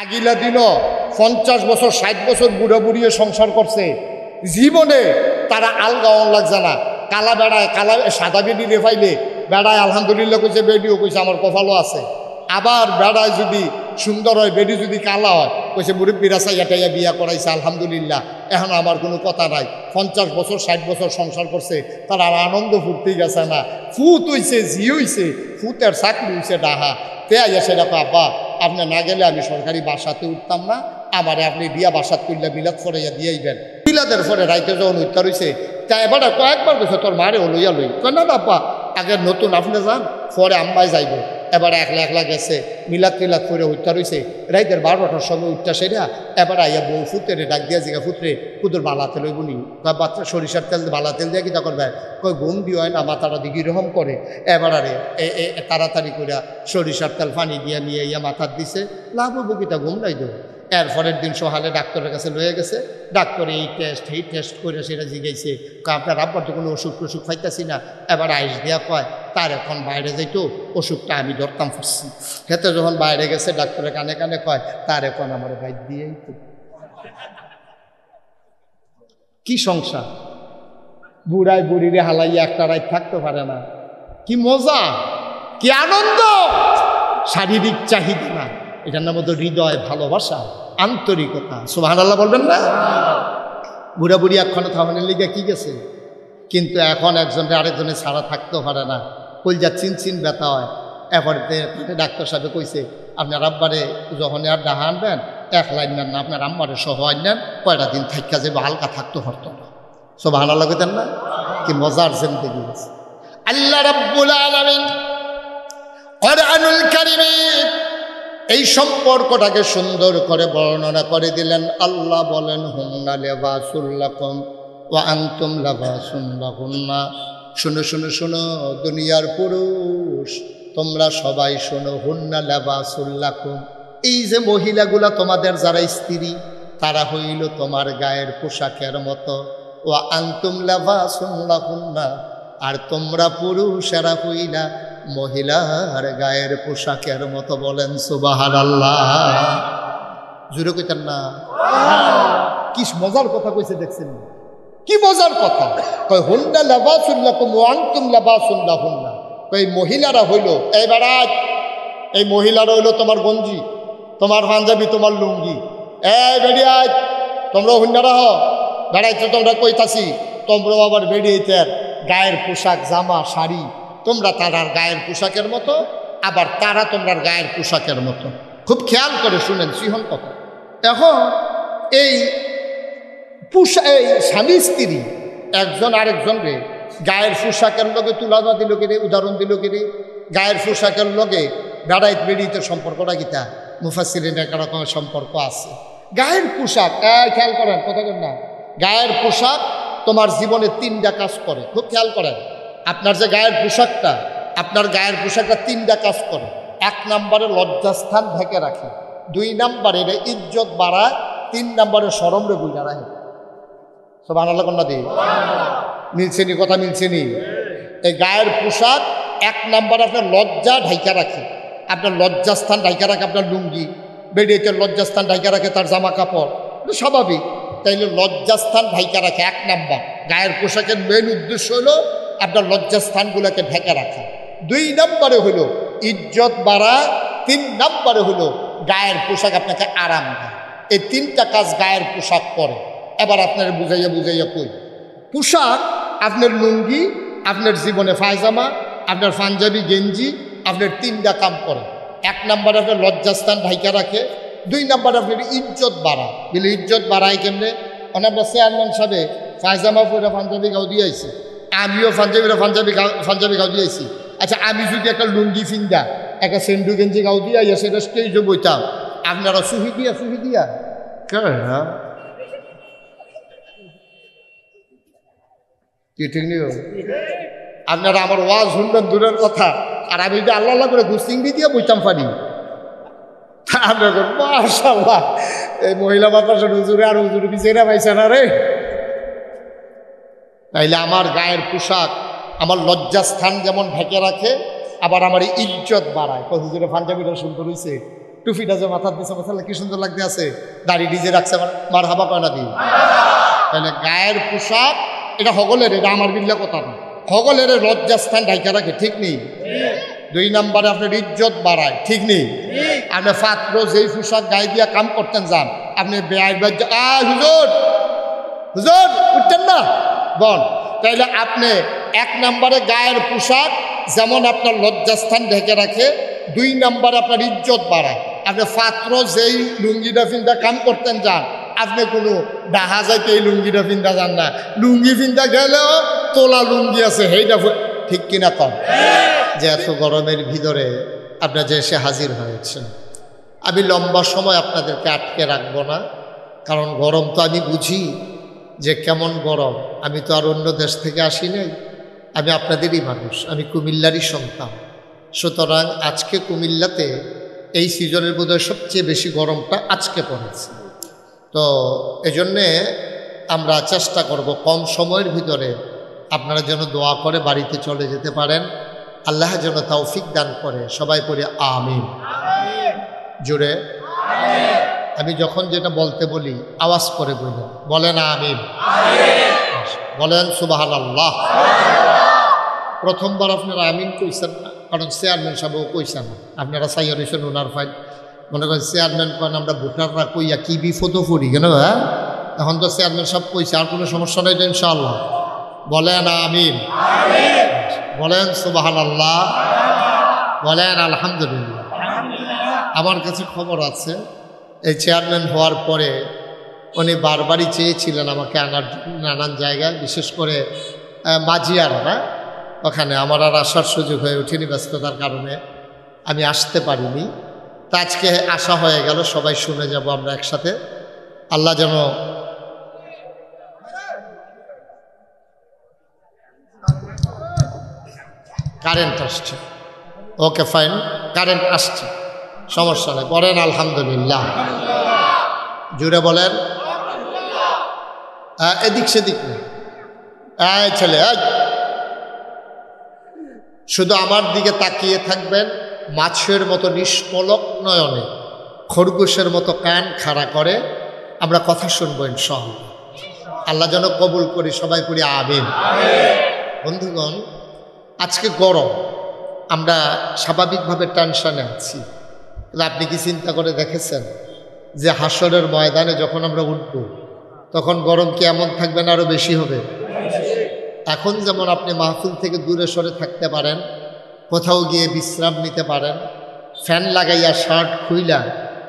আগিলা দিনও 50 বছর 60 বছর বুড়া বুড়িয়ে সংসার করছে, জীবনে তারা আলগাওয়ান লাগছে না। কালা বেড়ায়, কালা সাদা বেডি রেফাইলে বেড়ায় আলহামদুলিল্লাহ কইছে, বেডিও কইছে আমার কপালও আছে। আবার বেড়ায় যদি সুন্দর হয়, বেডি যদি কালা হয় কইছে মুরব্বীরা চাইয়া বিয়া করাইছে আলহামদুলিল্লাহ, এখন আমার কোনো কথা নাই। 50 বছর 60 বছর সংসার করছে, তার আর আনন্দ ফুর্তি গেছে না। ফুত হইছে, জি হইছে, ফুতের চাকরি হইছে ডাহা। তে আইয়া সেটা আব্বা আপনি না গেলে আমি সরকারি বাসাতে উঠতাম না, আমারে আপনি বিয়া বাসাত করলে মিলাদ ফরাইয়া দিয়েইবেন। মিলাদের পরে রাইতে যখন উত্তর হইছে, তা এবার কয়েকবার কইছে তোর মারে লইয়া লই, কয় না আব্বা আগে নতুন আপনি যান, পরে আম্মাই যাইব। এবার একলা গেছে, মিলাদ টিলাদ করে উত্তর হইছে, রাইতের 12টার সময় উঠটা সেরা। এবার আইয়া বউ ফুতেরে ডাক দিয়া জিগা, ফুতরে কুদুর বালা তেল হইব নি? কয় বাচ্চা সরিষার তেল বালা তেল দিয়ে কিতা করবে? কয় ঘুম দিয়ে হয় না, মাথাটা দিকে রকম করে। এবার আরে তাড়াতাড়ি করে সরিষার তেল পানি দিয়ে নিয়ে ইয়া মাথার দিছে, লাভ হবো কিতা, ঘুম নাই দেবো। এরপরের দিন সকালে ডাক্তারের কাছে লয়ে গেছে, ডাক্তার এই টেস্ট করে সেটা জিগাইছে, আপনার আব্বার তো কোনো অসুখ টসুখ পাইতেছি না। এবার আইস দেওয়া কয় তার এখন বাইরে যাইতো, অসুখটা আমি ধরতাম ফুটছি। হেতে যখন বাইরে গেছে ডাক্তারের কানে কানে কয় তার এখন আমার বাইর দিয়েই তো। কি সংসার, বুড়ায় বুড়িরে হালাইয়া একটা রাত থাকতে পারে না। কি মজা, কি আনন্দ, শারীরিক চাহিদা না, এটার নাম তো হৃদয়, ভালোবাসা, আন্তরিকতা। সুবহানাল্লাহ বলবেন না? বুড়া বুড়ি এক্ষণে থামানোর লিগে কি গেছে, কিন্তু এখন একজনের আরেকজনের ছাড়া থাকতেও পারে না, কলজা চিন ব্যথা হয়। এরপরে ডাক্তার সাহেব কইছে আপনার আব্বারে যখন আর ডাহা আনবেন 1 লাইন নেন না, আপনার আম্মারে সহ আনেন, কয়টা দিন থাইকা যাবে, হালকা থাকতে পারত না। সুবহানাল্লাহ কইতেন না? কি মজার জিন্দেগি আছে। আল্লাহ রাব্বুল আলামিন কুরআনুল কারীমে এই সম্পর্কটাকে সুন্দর করে বর্ণনা করে দিলেন। আল্লাহ বলেন হুন্না লিবাসুল লাকুম ওয়া আনতুম লিবাসুন লাহুন্না। শুনো শুনো শুনো দুনিয়ার পুরুষ, তোমরা সবাই শোনো, হুন্না লিবাসুল লাকুম, এই যে মহিলাগুলা তোমাদের যারা স্ত্রী, তারা হইল তোমার গায়ের পোশাকের মতো। ওয়া আনতুম লিবাসুন লাহুন্না, আর তোমরা পুরুষেরা হইলা মহিলার গায়ের পোশাকের মতো। বলেন সুবহানাল্লাহ, জুড়ে কইতেন না? কি মজার কথা কইছে দেখছেন, কি মজার কথা। কয় হুন্না লিবাসুল লাকুম ওয়া আনতুম লিবাসুন লাহুন্না, কই মহিলারা হইল, এইবার এই মহিলারা হইল তোমার গঞ্জি, তোমার পাঞ্জাবি, তোমার লুঙ্গি। এই বেড়িয়ে তোমরা হুন্নারা হ, বেড়াইতে তোমরা কইতাছি, তোমরা আবার বেরিয়েতে গায়ের পোশাক, জামা, শাড়ি, তোমরা তারার গায়ের পোশাকের মতো, আবার তারা তোমরা গায়ের পোশাকের মতো। খুব খেয়াল করে শুনেন সিহন কথা। এখন এই স্বামী স্ত্রী একজন আরেকজনকে গায়ের পোশাকের লগে তুলনা দিল কিরে, উদাহরণ দিল কিরে, গায়ের পোশাকের লগে বেড়াইত বেড়িতে সম্পর্কটা কিতা? মুফাসসিরিনের একটা রকমের সম্পর্ক আছে। গায়ের পোশাক, খেয়াল করেন কথা বলেন না, গায়ের পোশাক তোমার জীবনে 3টা কাজ করে। খুব খেয়াল করেন, আপনার যে গায়ের পোশাকটা, আপনার গায়ের পোশাকটা 3টা কাজ করে। 1 নম্বরে লজ্জাস্থান ঢেকে রাখে, 2 নম্বরে ইজ্জত বাড়ায়, 3 নম্বরে শরম রে বুঝা রাখে। সুবহানাল্লাহ কন্যা দি মিলছেনি, কথা মিলছেনি? এই গায়ের পোশাক 1 নম্বরে আপনার লজ্জা ঢাইকা রাখে, আপনার লজ্জাস্থান ঢাইকা রাখে, আপনার লুঙ্গি, বেডিয়েতে লজ্জাস্থান ঢাইকা রাখে, তার জামা কাপড়, স্বাভাবিক। তাইলে লজ্জাস্থান ঢাইকা রাখে 1 নম্বর। গায়ের পোশাকের মেন উদ্দেশ্য হলো আপনার লজ্জাস্থানগুলোকে ঢেকে রাখা। 2 নম্বরে হলো ইজ্জত বাড়া, 3 নম্বরে হলো গায়ের পোশাক আপনাকে আরাম দেয়। এই 3টা কাজ গায়ের পোশাক করে। এবার আপনার বুঝাইয়া কই, পোশাক আপনার লুঙ্গি, আপনার জীবনে পায়জামা, আপনার পাঞ্জাবি, গেঞ্জি, আপনার 3টা কাম করে। 1 নম্বরে আপনার লজ্জাস্থান ঢাইকা রাখে, 2 নম্বরে আপনার ইজ্জত বাড়া। বলে ইজ্জত বাড়ায় কেমনে? আমরা চেয়ারম্যান সাহেব পায়জামা পরে পাঞ্জাবি গাও দিয়ে আইছি, আমিও পাঞ্জাবি গাও দিয়ে আইছি। আচ্ছা, আমি যদি একটা লুঙ্গি ফিন্দা, একটা সেন্ডু গেঞ্জি গাও দিয়ে আইয়া সেটা স্টেজে বইতাম, আপনারা সুহি দিয়া কি ঠিক নিও? আপনারা আমার ওয়াজ শুনবেন দূরের কথা, আর আমি যদি আল্লাহ করে গুস্তিংড়ি দিয়ে বইতাম পারি। মাশাআল্লাহ, এই মহিলা মাদ্রাসার হুজুরে আর হুজুর বিচেরা পাইছে না রে। তাইলে আমার গায়ের পোশাক আমার লজ্জাস্থান যেমন ঢেকে রাখে, আবার আমার ইজ্জত বাড়ায়। হুজুরে পাঞ্জাবিটা সুন্দর হয়েছে, টুপিটা যে মাথার দিচ্ছে মাসাল্লাহ কি সুন্দর লাগতে আছে, দাড়ি ডিজে রাখছে, মার হাবা কয়না দিয়ে। তাহলে গায়ের পোশাক এটা হগলের, এটা আমার বিল্লা কথা না, হগলের লজ্জাস্থান ঢাকা রাখে, ঠিক নেই। 2 নম্বরে আপনার ইজ্জত বাড়ায়, ঠিক নেই। আপনি পাত্র যেই পোশাক গায়ে দিয়া কাম করতেন যান, আপনি বেআই হুজুর হুজুর উঠতেন না বল, তাইলে আপনি 1 নম্বরে গায়ের পোশাক যেমন আপনার লজ্জাস্থান ঢেকে রাখে, 2 নম্বরে আপনার ইজ্জত বাড়ায়। আপনি পাত্র যেই লুঙ্গিটা ফিন্দা কাম করতেন যান, আপনি কোনো ডাহা যাইতে এই লুঙ্গিটা ফিন্দা যান না, লুঙ্গি ফিন্দা গেলেও তোলা লুঙ্গি আছে সেইটা, ঠিক কিনা কম। যে এত গরমের ভিতরে আপনারা যে এসে হাজির হয়েছেন, আমি লম্বা সময় আপনাদেরকে আটকে রাখবো না, কারণ গরম তো আমি বুঝি যে কেমন গরম। আমি তো আর অন্য দেশ থেকে আসি নাই, আমি আপনাদেরই মানুষ, আমি কুমিল্লারই সন্তান। সুতরাং আজকে কুমিল্লাতে এই সিজনের বোধহয় সবচেয়ে বেশি গরমটা আজকে পড়েছে। তো এজন্যে আমরা চেষ্টা করব কম সময়ের ভিতরে আপনারা যেন দোয়া করে বাড়িতে চলে যেতে পারেন, আল্লাহ যেন তৌফিক দান করে। সবাই পড়ে আমিন জুড়ে। আমি যখন যেটা বলতে বলি আওয়াজ করে বলেন আমিন, বলেন সুবহানাল্লাহ। প্রথমবার আপনারা আমিন কইছেন না, কারণ চেয়ারম্যান সাহেবও কইছেন না, আপনারা চাইয়া রয়েছেন ওনার ফাইল। মনে করেন চেয়ারম্যান কন আমরা ভোটাররা কইয়া কি বিপদও পড়ি কেন, হ্যাঁ এখন তো চেয়ারম্যান সব কইছে, আর কোনো সমস্যা নেই তো ইনশাআল্লাহ। বলেন আমিন, বলেন সুবহানাল্লাহ, বলেন আলহামদুলিল্লাহ। আমার কাছে খবর আছে এই চেয়ারম্যান হওয়ার পরে উনি বারবারই চেয়েছিলেন আমাকে আনার নানান জায়গায়, বিশেষ করে মাজিয়ার না, ওখানে আমার আর আসার সুযোগ হয়ে ওঠেনি, ব্যস্ততার কারণে আমি আসতে পারিনি। তা আজকে আসা হয়ে গেল, সবাই শুনে যাব আমরা একসাথে। আল্লাহ যেন কারেন্ট আসছে, ওকে ফাইন, কারেন্ট আসছে, সমস্যা নেই, বলেন আলহামদুলিল্লাহ জুড়ে বলেন। এদিক সেদিক নেই, ছেলে শুধু আমার দিকে তাকিয়ে থাকবেন, মাছের মতো নিষ্পলক নয়নে, খরগোশের মতো কান খাড়া করে আমরা কথা শুনবো ইনশাআল্লাহ। আল্লাহ যেন কবুল করি, সবাই করি আমিন। বন্ধুগণ, আজকে গরম, আমরা স্বাভাবিকভাবে টেনশনে আছি। আপনি কি চিন্তা করে দেখেছেন যে হাসরের ময়দানে যখন আমরা উঠব তখন গরম কি এমন থাকবে না আরও বেশি হবে? এখন যেমন আপনি মাহফিল থেকে দূরে সরে থাকতে পারেন, কোথাও গিয়ে বিশ্রাম নিতে পারেন, ফ্যান লাগাইয়া শার্ট খুইলা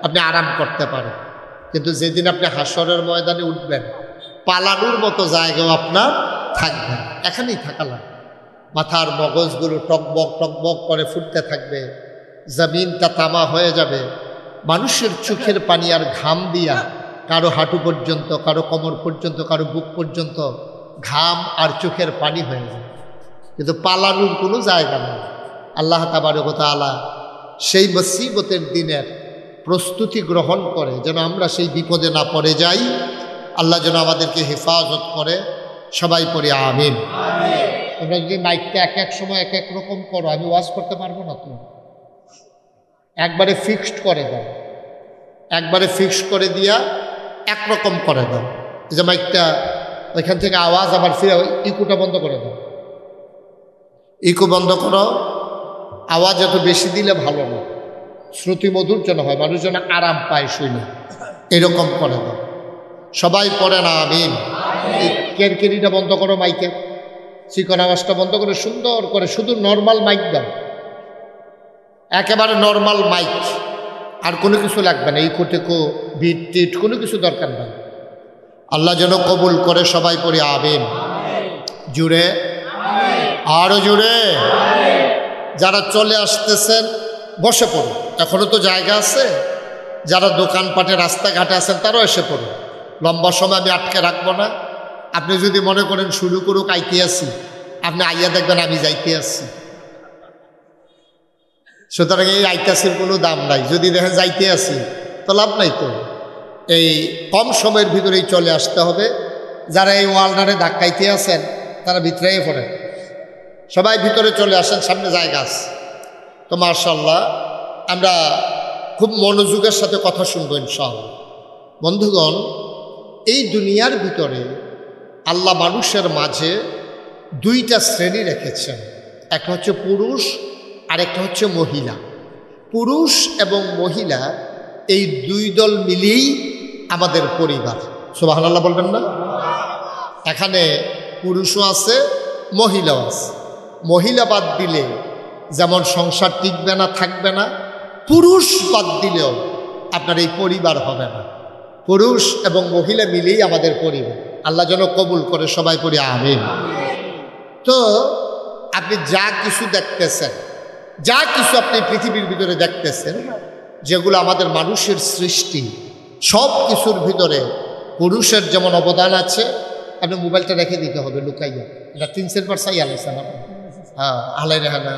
আপনি আরাম করতে পারেন, কিন্তু যেদিন আপনি হাসরের ময়দানে উঠবেন পালানোর মতো জায়গাও আপনার থাকবে, এখানেই থাকা লাগবে। মাথার মগজগুলো টকবক টকবক করে ফুটতে থাকবে, জমিনটা তামা হয়ে যাবে, মানুষের চোখের পানি আর ঘাম দিয়া কারো হাঁটু পর্যন্ত, কারো কোমর পর্যন্ত, কারো বুক পর্যন্ত ঘাম আর চোখের পানি হয়ে যায়, কিন্তু পালানোর কোনো জায়গা নেই। আল্লাহ তাবারক ওয়া তাআলা সেই মুসিবতের দিনের প্রস্তুতি গ্রহণ করে যেন আমরা সেই বিপদে না পড়ে যাই। আল্লাহ যেন আমাদেরকে হেফাজত করে, সবাই পড়ি আমিন। তোমরা যদি মাইকটা এক এক সময় এক এক রকম করো, আমি ওয়াজ করতে পারবো না। তুমি একবারে ফিক্সড করে দাও, একবারে ফিক্সড করে দিয়া একরকম করে দাও। এই যে মাইকটা ওইখান থেকে আওয়াজ আবার ফিরে, ইকুটা বন্ধ করে দাও, ইকো বন্ধ করো। আওয়াজ এত বেশি দিলে ভালো না, শ্রুতি মধুর যেন হয়, মানুষ যেন আরাম পায় শুনে, এরকম করে দাও। সবাই পড়ে না আমিন। কেরকেরিটা বন্ধ করো, মাইকের চিকন আওয়াজটা বন্ধ করে সুন্দর করে শুধু নর্মাল মাইক দাও, একেবারে নর্মাল মাইক, আর কোনো কিছু লাগবে না, ইকো টেকো বিট টিট কোনো কিছু দরকার নেই। আল্লাহ যেন কবুল করে, সবাই পড়ি আমিন জুড়ে, আরো জুড়ে। যারা চলে আসতেছেন বসে পড়ুন, এখনো তো জায়গা আছে। যারা দোকানপাটে রাস্তাঘাটে আছেন তারাও এসে পড়ুন, লম্বা সময় আমি আটকে রাখবো না। আপনি যদি মনে করেন শুরু করুক আইতে আসি, আপনি আইয়া দেখবেন আমি যাইতে আসছি। সুতরাং এই আইতাসির কোনো দাম নাই, যদি দেখেন যাইতে আসি তো লাভ নাই। তো এই কম সময়ের ভিতরেই চলে আসতে হবে। যারা এই ওয়ালনারে ধাক্কাইতে আছেন তারা ভিতরেই পড়েন, সবাই ভিতরে চলে আসেন, সামনে জায়গা আছে। তো মাশাআল্লাহ, আমরা খুব মনোযোগের সাথে কথা শুনবো ইনশাআল্লাহ। বন্ধুগণ, এই দুনিয়ার ভিতরে আল্লাহ মানুষের মাঝে দুইটা শ্রেণী রেখেছেন, একটা হচ্ছে পুরুষ আর একটা হচ্ছে মহিলা। পুরুষ এবং মহিলা এই দুই দল মিলেই আমাদের পরিবার। সুবহানাল্লাহ বলবেন না? এখানে পুরুষও আছে, মহিলাও আছে। মহিলা বাদ দিলে যেমন সংসার টিকবে না, থাকবে না, পুরুষ বাদ দিলেও আপনার এই পরিবার হবে না। পুরুষ এবং মহিলা মিলেই আমাদের পরিবার। আল্লাহ যেন কবুল করে, সবাই পড়ি আমিন। তো আপনি যা কিছু দেখতেছেন, যা কিছু আপনি পৃথিবীর ভিতরে দেখতেছেন, যেগুলো আমাদের মানুষের সৃষ্টি, সব কিছুর ভিতরে পুরুষের যেমন অবদান আছে। আপনি মোবাইলটা রেখে দিতে হবে লুকাইয়া, এটা 3 সেন্টবার চাই আলাইছেন। হ্যাঁ, আলাই রেখা না,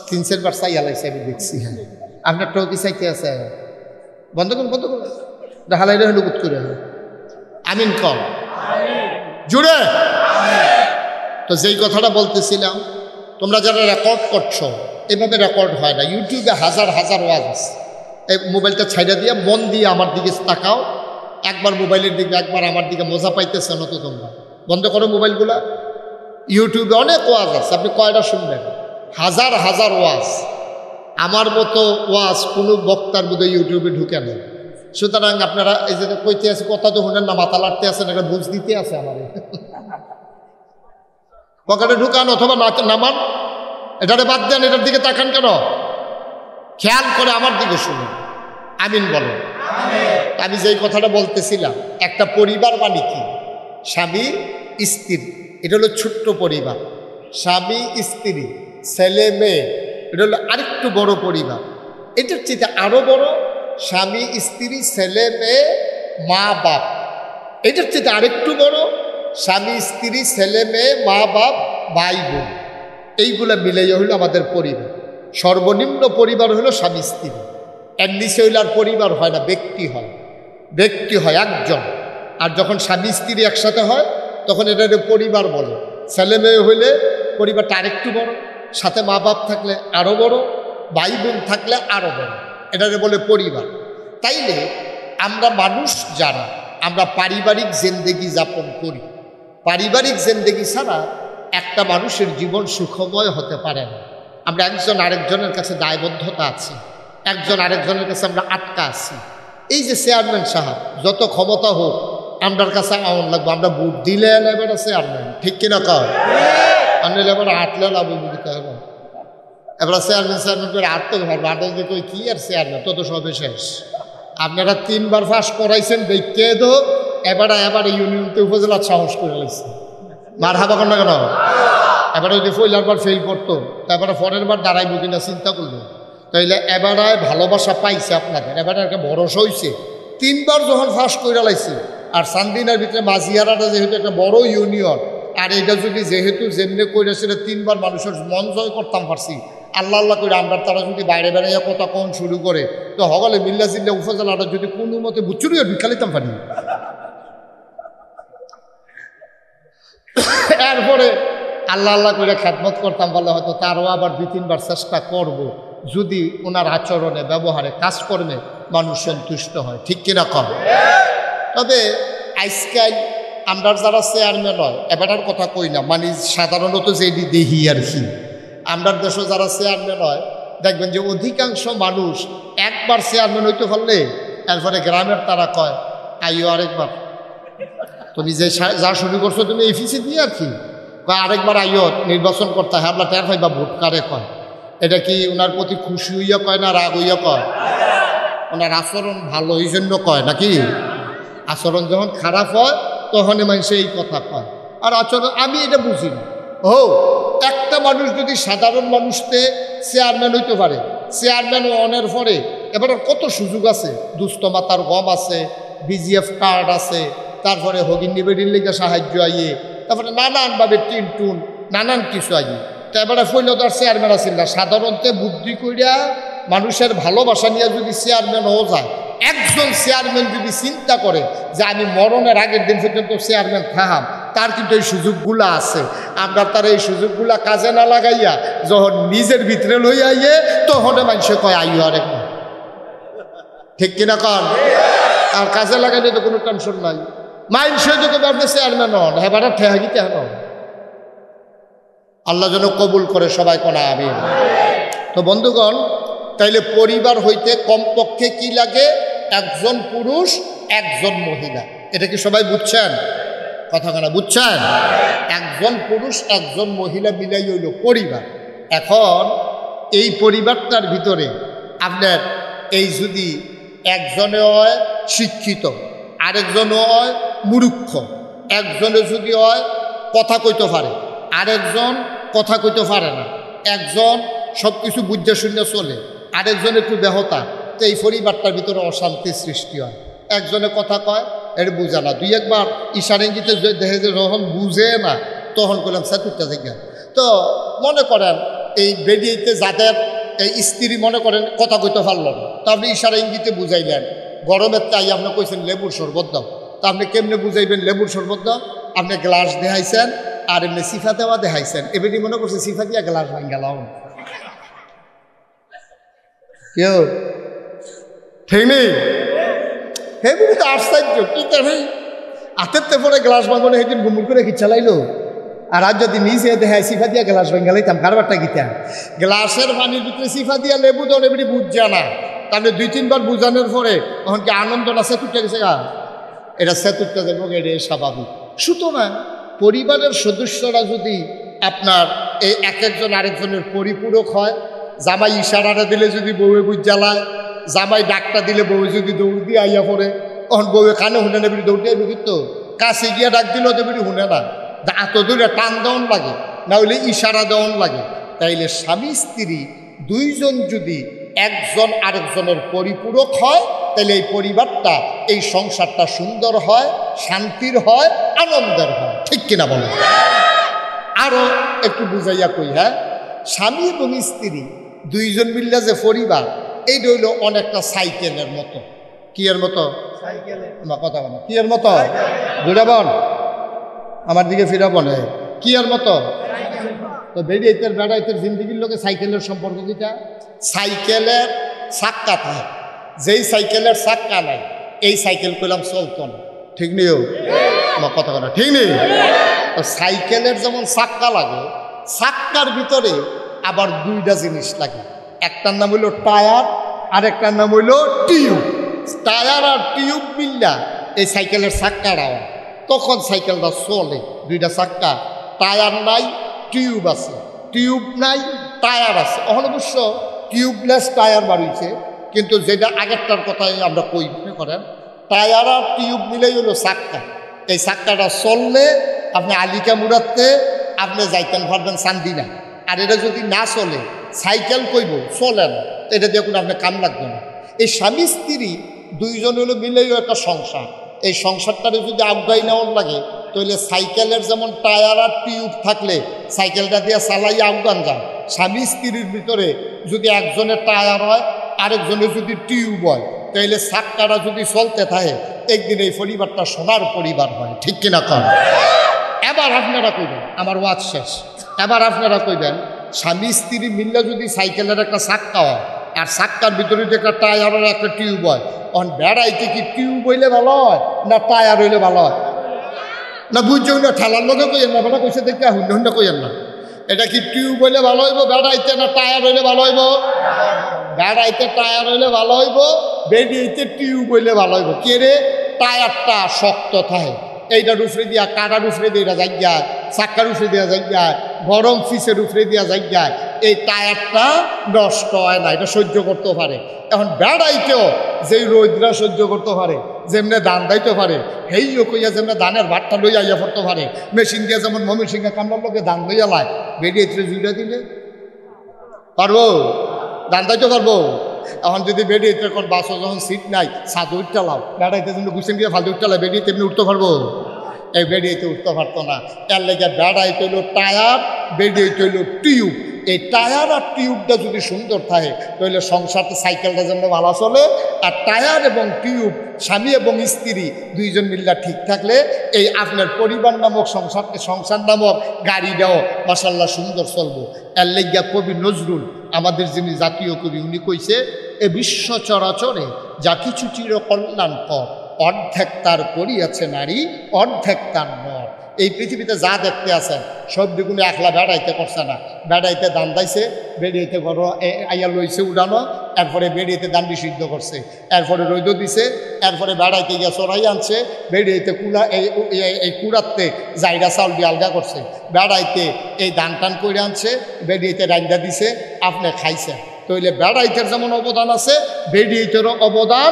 3 সেন্টবার চাই আলাইছে, আমি দেখছি। হ্যাঁ, আপনার টকি চাইতে আছে, বন্ধ করুন, বন্ধ করুন, হালাই রেখে লুকুত করে। আমিন কম জুড়ে। তো যেই কথাটা বলতেছিলাম, তোমরা যারা রেকর্ড করছো, এভাবে রেকর্ড হয় না। ইউটিউবে হাজার হাজার ওয়াজ আছে। এই মোবাইলটা ছাইড়া দিয়ে মন দিয়ে আমার দিকে তাকাও, একবার মোবাইলের দিকে, একবার আমার দিকে। মজা পাইতেছে না তো তোমরা? বন্ধ করো মোবাইলগুলা। ইউটিউবে অনেক ওয়াজ আছে, আপনি কয়টা শুনবেন? হাজার হাজার ওয়াজ। আমার মতো ওয়াজ কোনো বক্তার বোধহয় ইউটিউবে ঢুকে না। সুতরাং আপনারা এই যে কইতে আছে, কথা তো শুনেন না, মাথা লাড়তে আছেন, একটা বুঝ দিতে আছে আমার। পকেটে ঢুকান অথবা নামান, এটারে বাদ দেন, এটার দিকে তাকান কেন? খেয়াল করে আমার দিকে শুনুন। আমিন বলো। আমি যেই কথাটা বলতেছিলাম, একটা পরিবার মানে কি? স্বামী স্ত্রী, এটা হলো ছোট্ট পরিবার। স্বামী স্ত্রী, ছেলে মেয়ে, এটা হলো আরেকটু বড় পরিবার। এটার চেয়ে আরো বড় স্বামী স্ত্রী, ছেলে মেয়ে, মা বাপ। এটার চেয়ে আরেকটু বড় স্বামী স্ত্রী, ছেলে মেয়ে, মা বাপ, ভাই বোন। এইগুলা মিলাই হইল আমাদের পরিবার। সর্বনিম্ন পরিবার হলো স্বামী স্ত্রী। এর নিচে হইলে আর পরিবার হয় না, ব্যক্তি হয়। ব্যক্তি হয় একজন। আর যখন স্বামী স্ত্রী একসাথে হয়, তখন এটা পরিবার বলে। ছেলে মেয়ে হইলে পরিবারটা আরেকটু বড়, সাথে মা বাপ থাকলে আরও বড়, ভাই বোন থাকলে আরও বড়, এটাকে বলে পরিবার। তাইলে আমরা মানুষ যারা, আমরা পারিবারিক জিন্দেগি যাপন করি। পারিবারিক জিন্দেগি ছাড়া একটা মানুষের জীবন সুখময় হতে পারে না। আমরা একজন আরেকজনের কাছে দায়বদ্ধতা আছি, একজন আরেকজনের কাছে আমরা আটকা আছি। এই যে চেয়ারম্যান সাহেব, যত ক্ষমতা হোক, আমরার কাছে আমন লাগবো, আমরা ভোট দিলে এবার চেয়ারম্যান, ঠিক কিনা কয়? আমি এবার আটলে লাভ দিতে হবে। এবার চেয়ারম্যান করে আটতে পারবো, আটে যে কই কি আর চেয়ারম্যান, তত সবে শেষ। আপনারা 3 বার ফাঁস করাইছেন, দেখতে তো এবার ইউনিয়নতে উপজেলার সাহস করে লাগছে। মার হাবা কর না কেন? এবারে যদি পয়লার বার ফেল করতো, তারপরে পরের বার দাঁড়াইব কিনা চিন্তা করলো। তাইলে এবারে ভালোবাসা পাইছে আপনাদের, এবারে একটা ভরসা হয়েছে। 3 বার যখন ফাঁস করে লাইছে, আর সান্দিনার ভিতরে মাঝিয়ারাটা যেহেতু একটা বড় ইউনিয়ন, আর এটা যদি যেহেতু যেমনি করেছিল 3 বার মানুষের মন জয় করতাম পারছি, আল্লাহ আল্লাহ করে আমরা তারা যদি বাইরে বেড়াইয়া কথা কন শুরু করে, তো হগলে মিল্লা জিল্লা উপজেলাটা যদি কোনো মতে বুচুরিও ঢুকালিতাম পারি। এরপরে আল্লাহ আল্লাহ করে খেদমত করতাম বলে হয়তো তারও আবার 2-3 বার চেষ্টা করব, যদি ওনার আচরণে, ব্যবহারে, কাজকর্মে মানুষ সন্তুষ্ট হয়, ঠিক কিনা কম। তবে আজকাল আমরা যারা চেয়ারম্যান হয়, এবারের কথা কই না, মানে সাধারণত যেটি দেখি আর কি, আমরা দেশে যারা চেয়ারম্যান হয়, দেখবেন যে অধিকাংশ মানুষ একবার চেয়ারম্যান হইতে পারলে এরপরে গ্রামের তারা কয় আইও আরেকবার, তুমি যে যা শুরু করছো তুমি এফিসি দিয়ে আর কি কয় আরেকবার আইও নির্বাচন করতে হয়, আপনার টের পাইবা ভোট কারে কয়। এটা কি ওনার প্রতি খুশি হইয়া কয় না রাগ হইয়া কয়? ওনার আচরণ ভালো এই জন্য কয় নাকি? আচরণ যখন খারাপ হয় তখনই মানুষ এই কথা কয়। আর আচরণ আমি এটা বুঝি না। ও একটা মানুষ যদি সাধারণ মানুষতে চেয়ারম্যান হইতে পারে, চেয়ারম্যান অনের পরে এবার কত সুযোগ আছে, দুস্থ মাতার গম আছে, বিজিএফ কার্ড আছে, তারপরে হগিন্নি বেডির লিগে সাহায্য আইয়ে, তারপরে নানানভাবে টিনটুন নানান কিছু আইয়ে। তো এবারে ফৈলদার চেয়ারম্যান আছিল না, সাধারণত বুদ্ধি কইরা মানুষের ভালোবাসা নিয়ে যদি চেয়ারম্যান হয়ে যায়, একজন চেয়ারম্যান যদি চিন্তা করে যে আমি মরণের আগের দিন পর্যন্ত চেয়ারম্যান থাকাম, তার কিন্তু এই সুযোগগুলা আছে। আপনার তার এই সুযোগগুলা কাজে না লাগাইয়া যখন নিজের ভিতরে লই আইয়ে তখন মানুষে কয় আইও আরেক না, ঠিক কিনা কন? আর কাজে লাগাইলে তো কোনো টেনশন নাই। মানুষে যদি আপনি চেয়ারম্যান হন, হেবাটা ঠেহাগিতে হন। আল্লাহ যেন কবুল করে সবাই কোনা আমিন। তো বন্ধুগণ, তাইলে পরিবার হইতে কমপক্ষে কি লাগে? একজন পুরুষ একজন মহিলা। এটা কি সবাই বুঝছেন? কথাখানা বুঝছেন? একজন পুরুষ একজন মহিলা মিলাই হইল পরিবার। এখন এই পরিবারটার ভিতরে আপনার এই যদি একজনে হয় শিক্ষিত, আরেকজনে হয় মূর্খ, একজনে যদি হয় কথা কইতে পারে, আরেকজন কথা কইতে পারে না, একজন সব কিছু বুঝে শুনে চলে, আরেকজন একটু বেহতা, তো এই পরিবারটার ভিতরে অশান্তি সৃষ্টি হয়। একজনে কথা কয়, এটা বুঝে না, দুই একবার ইশারেঙ্গিতে দেখে যে যখন বুঝে না তখন করলাম সাতুরটা থেকে। তো মনে করেন এই বেডিয়েতে যাদের এই স্ত্রী মনে করেন কথা কইতে পারল না, তো আপনি ইশারা ইঙ্গিতে বুঝাইলেন। গরমের তাই আপনি কইছেন লেবুর শরবত দাও, তো আপনি কেমনে বুঝাইবেন লেবুর শরবত দাও? আপনি গ্লাস দেখাইছেন আর এমনি সিফা দেওয়া দেখাইছেন, এমনি মনে করছে সিফা দিয়া গ্লাস ভাঙ্গালাম। কেউ ঠিক নেই, হেবুড়ি তো আশ্চর্য কি ভাই, হাতের পরে গ্লাস ভাঙনে সেদিন গুমুর করে কি চালাইলো। আর আজ যদি নিজে দেখায় সিফা দিয়া গ্লাস ভাঙ্গালাইতাম, কারবারটা গীতা গ্লাসের পানির ভিতরে সিফা দিয়া লেবু দেন, এমনি বুঝছে না। তাহলে দুই তিনবার বুঝানোর পরে তখন কি আনন্দ না সেতুরটা গেছে গা, এটা সেতুরটা দেবো, এটা স্বাভাবিক। সুতরাং পরিবারের সদস্যরা যদি আপনার এই এক একজন আরেকজনের পরিপূরক হয়, জামাই ইশারাটা দিলে যদি বউয়ে বুঝ জ্বালায়, জামাই ডাকটা দিলে বউ যদি দৌড় দিয়ে আইয়া পড়ে, তখন বউয়ে কানে শুনে না, বেরি দৌড় দিয়ে কিন্তু কাছে গিয়া ডাক দিলেও তো বেরি শুনে না, এত দূরে টান দেওয়ান লাগে, না হইলে ইশারা দেওয়ান লাগে। তাইলে স্বামী স্ত্রী দুইজন যদি একজন আরেকজনের পরিপূরক হয়, তাহলে এই পরিবারটা, এই সংসারটা সুন্দর হয়, শান্তির হয়, আনন্দের হয়, ঠিক কিনা বলেন? আরও একটু বুঝাইয়া কই, হ্যাঁ, স্বামী এবং স্ত্রী দুইজন মিললে যে পরিবার, এই রইল অনেকটা সাইকেলের মতো। কি এর মতো? আমার কথা বলো, কি এর মতো? বুঝাবন আমার দিকে ফিরাবন, কি এর মতো? তো বেড়াইতের বেড়াইতের জিন্দিগির লোকে সাইকেলের সম্পর্ক কিটা? সাইকেলের চাক্কা থাকে, যেই সাইকেলের চাক্কা নাই এই সাইকেল করলাম চলতো না, ঠিক নেই? আমার কথা বলা ঠিক নেই? সাইকেলের যেমন চাক্কা লাগে, চাক্কার ভিতরে আবার দুইটা জিনিস লাগে, একটার নাম হইল টায়ার আর একটার নাম হইল টিউব। টায়ার আর টিউব মিললা এই সাইকেলের চাক্কাটা, তখন সাইকেলটা চলে। দুইটা চাক্কা, টায়ার নাই টিউব আছে, টিউব নাই টায়ার আছে। এখন অবশ্য টিউবলেস টায়ার বাড়িয়েছে, কিন্তু যেটা আগেরটার কথাই আমরা কই মনে করেন, টায়ার আর টিউব মিলেই হলো চাক্কা। এই চাক্কাটা চললে আপনি আলিকা মুরাতে আপনি যাইতেন পারবেন চান্দিনা। আর এটা যদি না চলে, সাইকেল কইব চলে না, এটা দিয়ে কোনো আপনার কাম লাগবে না। এই স্বামী স্ত্রী দুইজন হলো মিলেই একটা সংসার। এই সংসারটারে যদি আগাই নেওয়ার লাগে, তাহলে সাইকেলের যেমন টায়ার আর টিউব থাকলে সাইকেলটা দিয়ে চালাই আগান যান। স্বামী স্ত্রীর ভিতরে যদি একজনের টায়ার হয়, আরেকজনের যদি টিউব হয়, তাহলে চাক্কাটা যদি চলতে থাকে, একদিন এই পরিবারটা সোনার পরিবার হয়, ঠিক কিনা কন? এবার আপনারা কইবেন, আমার ওয়াজ শেষ, এবার আপনারা কইবেন স্বামী স্ত্রী মিললে যদি সাইকেলের একটা চাক্কা হয় আর চাক্কার ভিতরে যদি একটা টায়ার আর একটা টিউব হয়, তখন বেড়াইতে কি টিউব হইলে ভালো হয় না টায়ার হইলে ভালো হয়? না বুঝছো না, ঠেলার লোকে কইয়েন না, বেড়া কইছে দেখে হুন্ডা হুন্ডা কইয়েন না। এটা কি টিউব হইলে ভালো হইব বেড়াইতে, না টায়ার হইলে ভালো হইব? বেড়াইতে টায়ার হইলে ভালো হইব, বেরিয়েতে টিউব হইলে ভালো হইব। কে রে? টায়ারটা শক্ত থাকে, এইটার উপরে দিয়া কাটার উপরে দিয়ে যাই যায়, চাক্কার উপরে দেওয়া যাই যায়, গরম ফিসের উপরে দেওয়া যাই যায়, এই টায়ারটা নষ্ট হয় না, এটা সহ্য করতে পারে। এখন বেড়াইতেও যেই রোদরা সহ্য করতে পারে, যেমনি ধান দাইতে পারে, হেইও কইয়া যেমনি ধানের ভাতটা লইয়া ইয়া পড়তে পারে, মেশিন দিয়ে যেমন মমির সিংহে কামড়ার লোকে ধান লইয়া লায়, বেরিয়েছে জুইটা দিলে পারবো, ধান দাইতে পারবো। এখন যদি বেরিয়েতে কোন বাসও যখন সিট নাই, ছাদ উঠতে লাও, বেড়াইতে যেমনি গুছেন দিয়ে ফালতু উঠতে লাও, বেরিয়ে তেমনি উঠতে পারবো? এই বেরিয়েতে উঠতে পারতো না। এর লেগে বেড়াইতে হইল টায়ার, বেরিয়েতে হইল টিউব। এই টায়ার আর টিউবটা যদি সুন্দর থাকে, তাহলে সংসারটা সাইকেলটা যেমন ভালো চলে, আর টায়ার এবং টিউব স্বামী এবং স্ত্রী দুইজন মিল্লা ঠিক থাকলে এই আপনার পরিবার নামক সংসার নামক গাড়িটাও মাশাআল্লাহ সুন্দর চলবো। এর লেগিয়া কবি নজরুল আমাদের যিনি জাতীয় কবি উনি কইছে, এ বিশ্ব চরাচরে যা কিছু চির কল্যাণকর, অর্ধেক তার করিয়াছে নারী, অর্ধেক তার নর। এই পৃথিবীতে যা দেখতে আছেন সব দিগুলো একলা বেড়াইতে করছে না, বেড়াইতে দান দাইছে, বেড়িয়েতে ঘর আইয়া লইছে উড়ানো, এরপরে বেড়িয়েতে দান্ডি সিদ্ধ করছে, এরপরে রৈদ দিছে, এরপরে বেড়াইতে গিয়ে চড়াই আনছে, বেড়িয়েতে কুড়া এই কুড়াতে জাইরা চাউল দিয়ে আলগা করছে, বেড়াইতে এই দান টান করে আনছে, বেড়িয়েতে রান্না দিছে, আপনি খাইছেন। তাইলে বেড়াইতের যেমন অবদান আছে, বেড়িয়েতেরও অবদান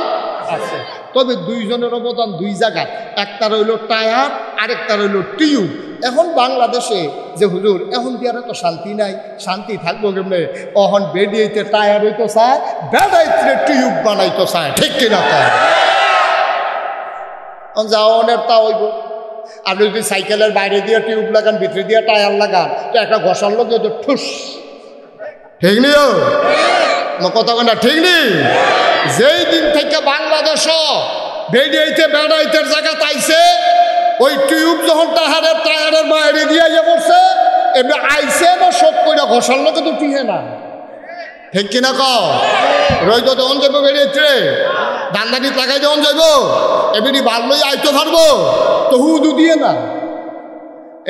আছে। তবে দুইজনের অবদান দুই জায়গায়, একটা রইল টায়ার, আরেকটা রইল টিউব। এখন বাংলাদেশে যে হুজুর এখন দিয়ারে তো শান্তি নাই, শান্তি থাকবো কেমনে? অহন বেড়িয়েতে টায়ার হইতো চায়, বেড়াইতে টিউব বানাইতো চায়, ঠিক কিনা? যাওয়ানের তা হইব। আপনি যদি সাইকেলের বাইরে দিয়ে টিউব লাগান, ভিতরে দিয়ে টায়ার লাগান, তো একটা ঘষার লোক তো ঠুস, ঠিক নিও কথা না, ঠিক নেই? যেই দিন থেকে বাংলাদেশ বেড়িয়েতে বেড়াইতের জায়গা তাইছে, ওই টিউব যখন টায়ারের বাইরে দিয়ে পড়ছে, এমনি আইসে না শোক করে ঘষার লোকে তো টিহে না, ঠিক কিনা? রইত যখন যাবো বেরিয়েছে, দান্দানি লাগাই যখন যাইব, এমনি বাড়লই আইতে পারবো তো হুদু দিয়ে না,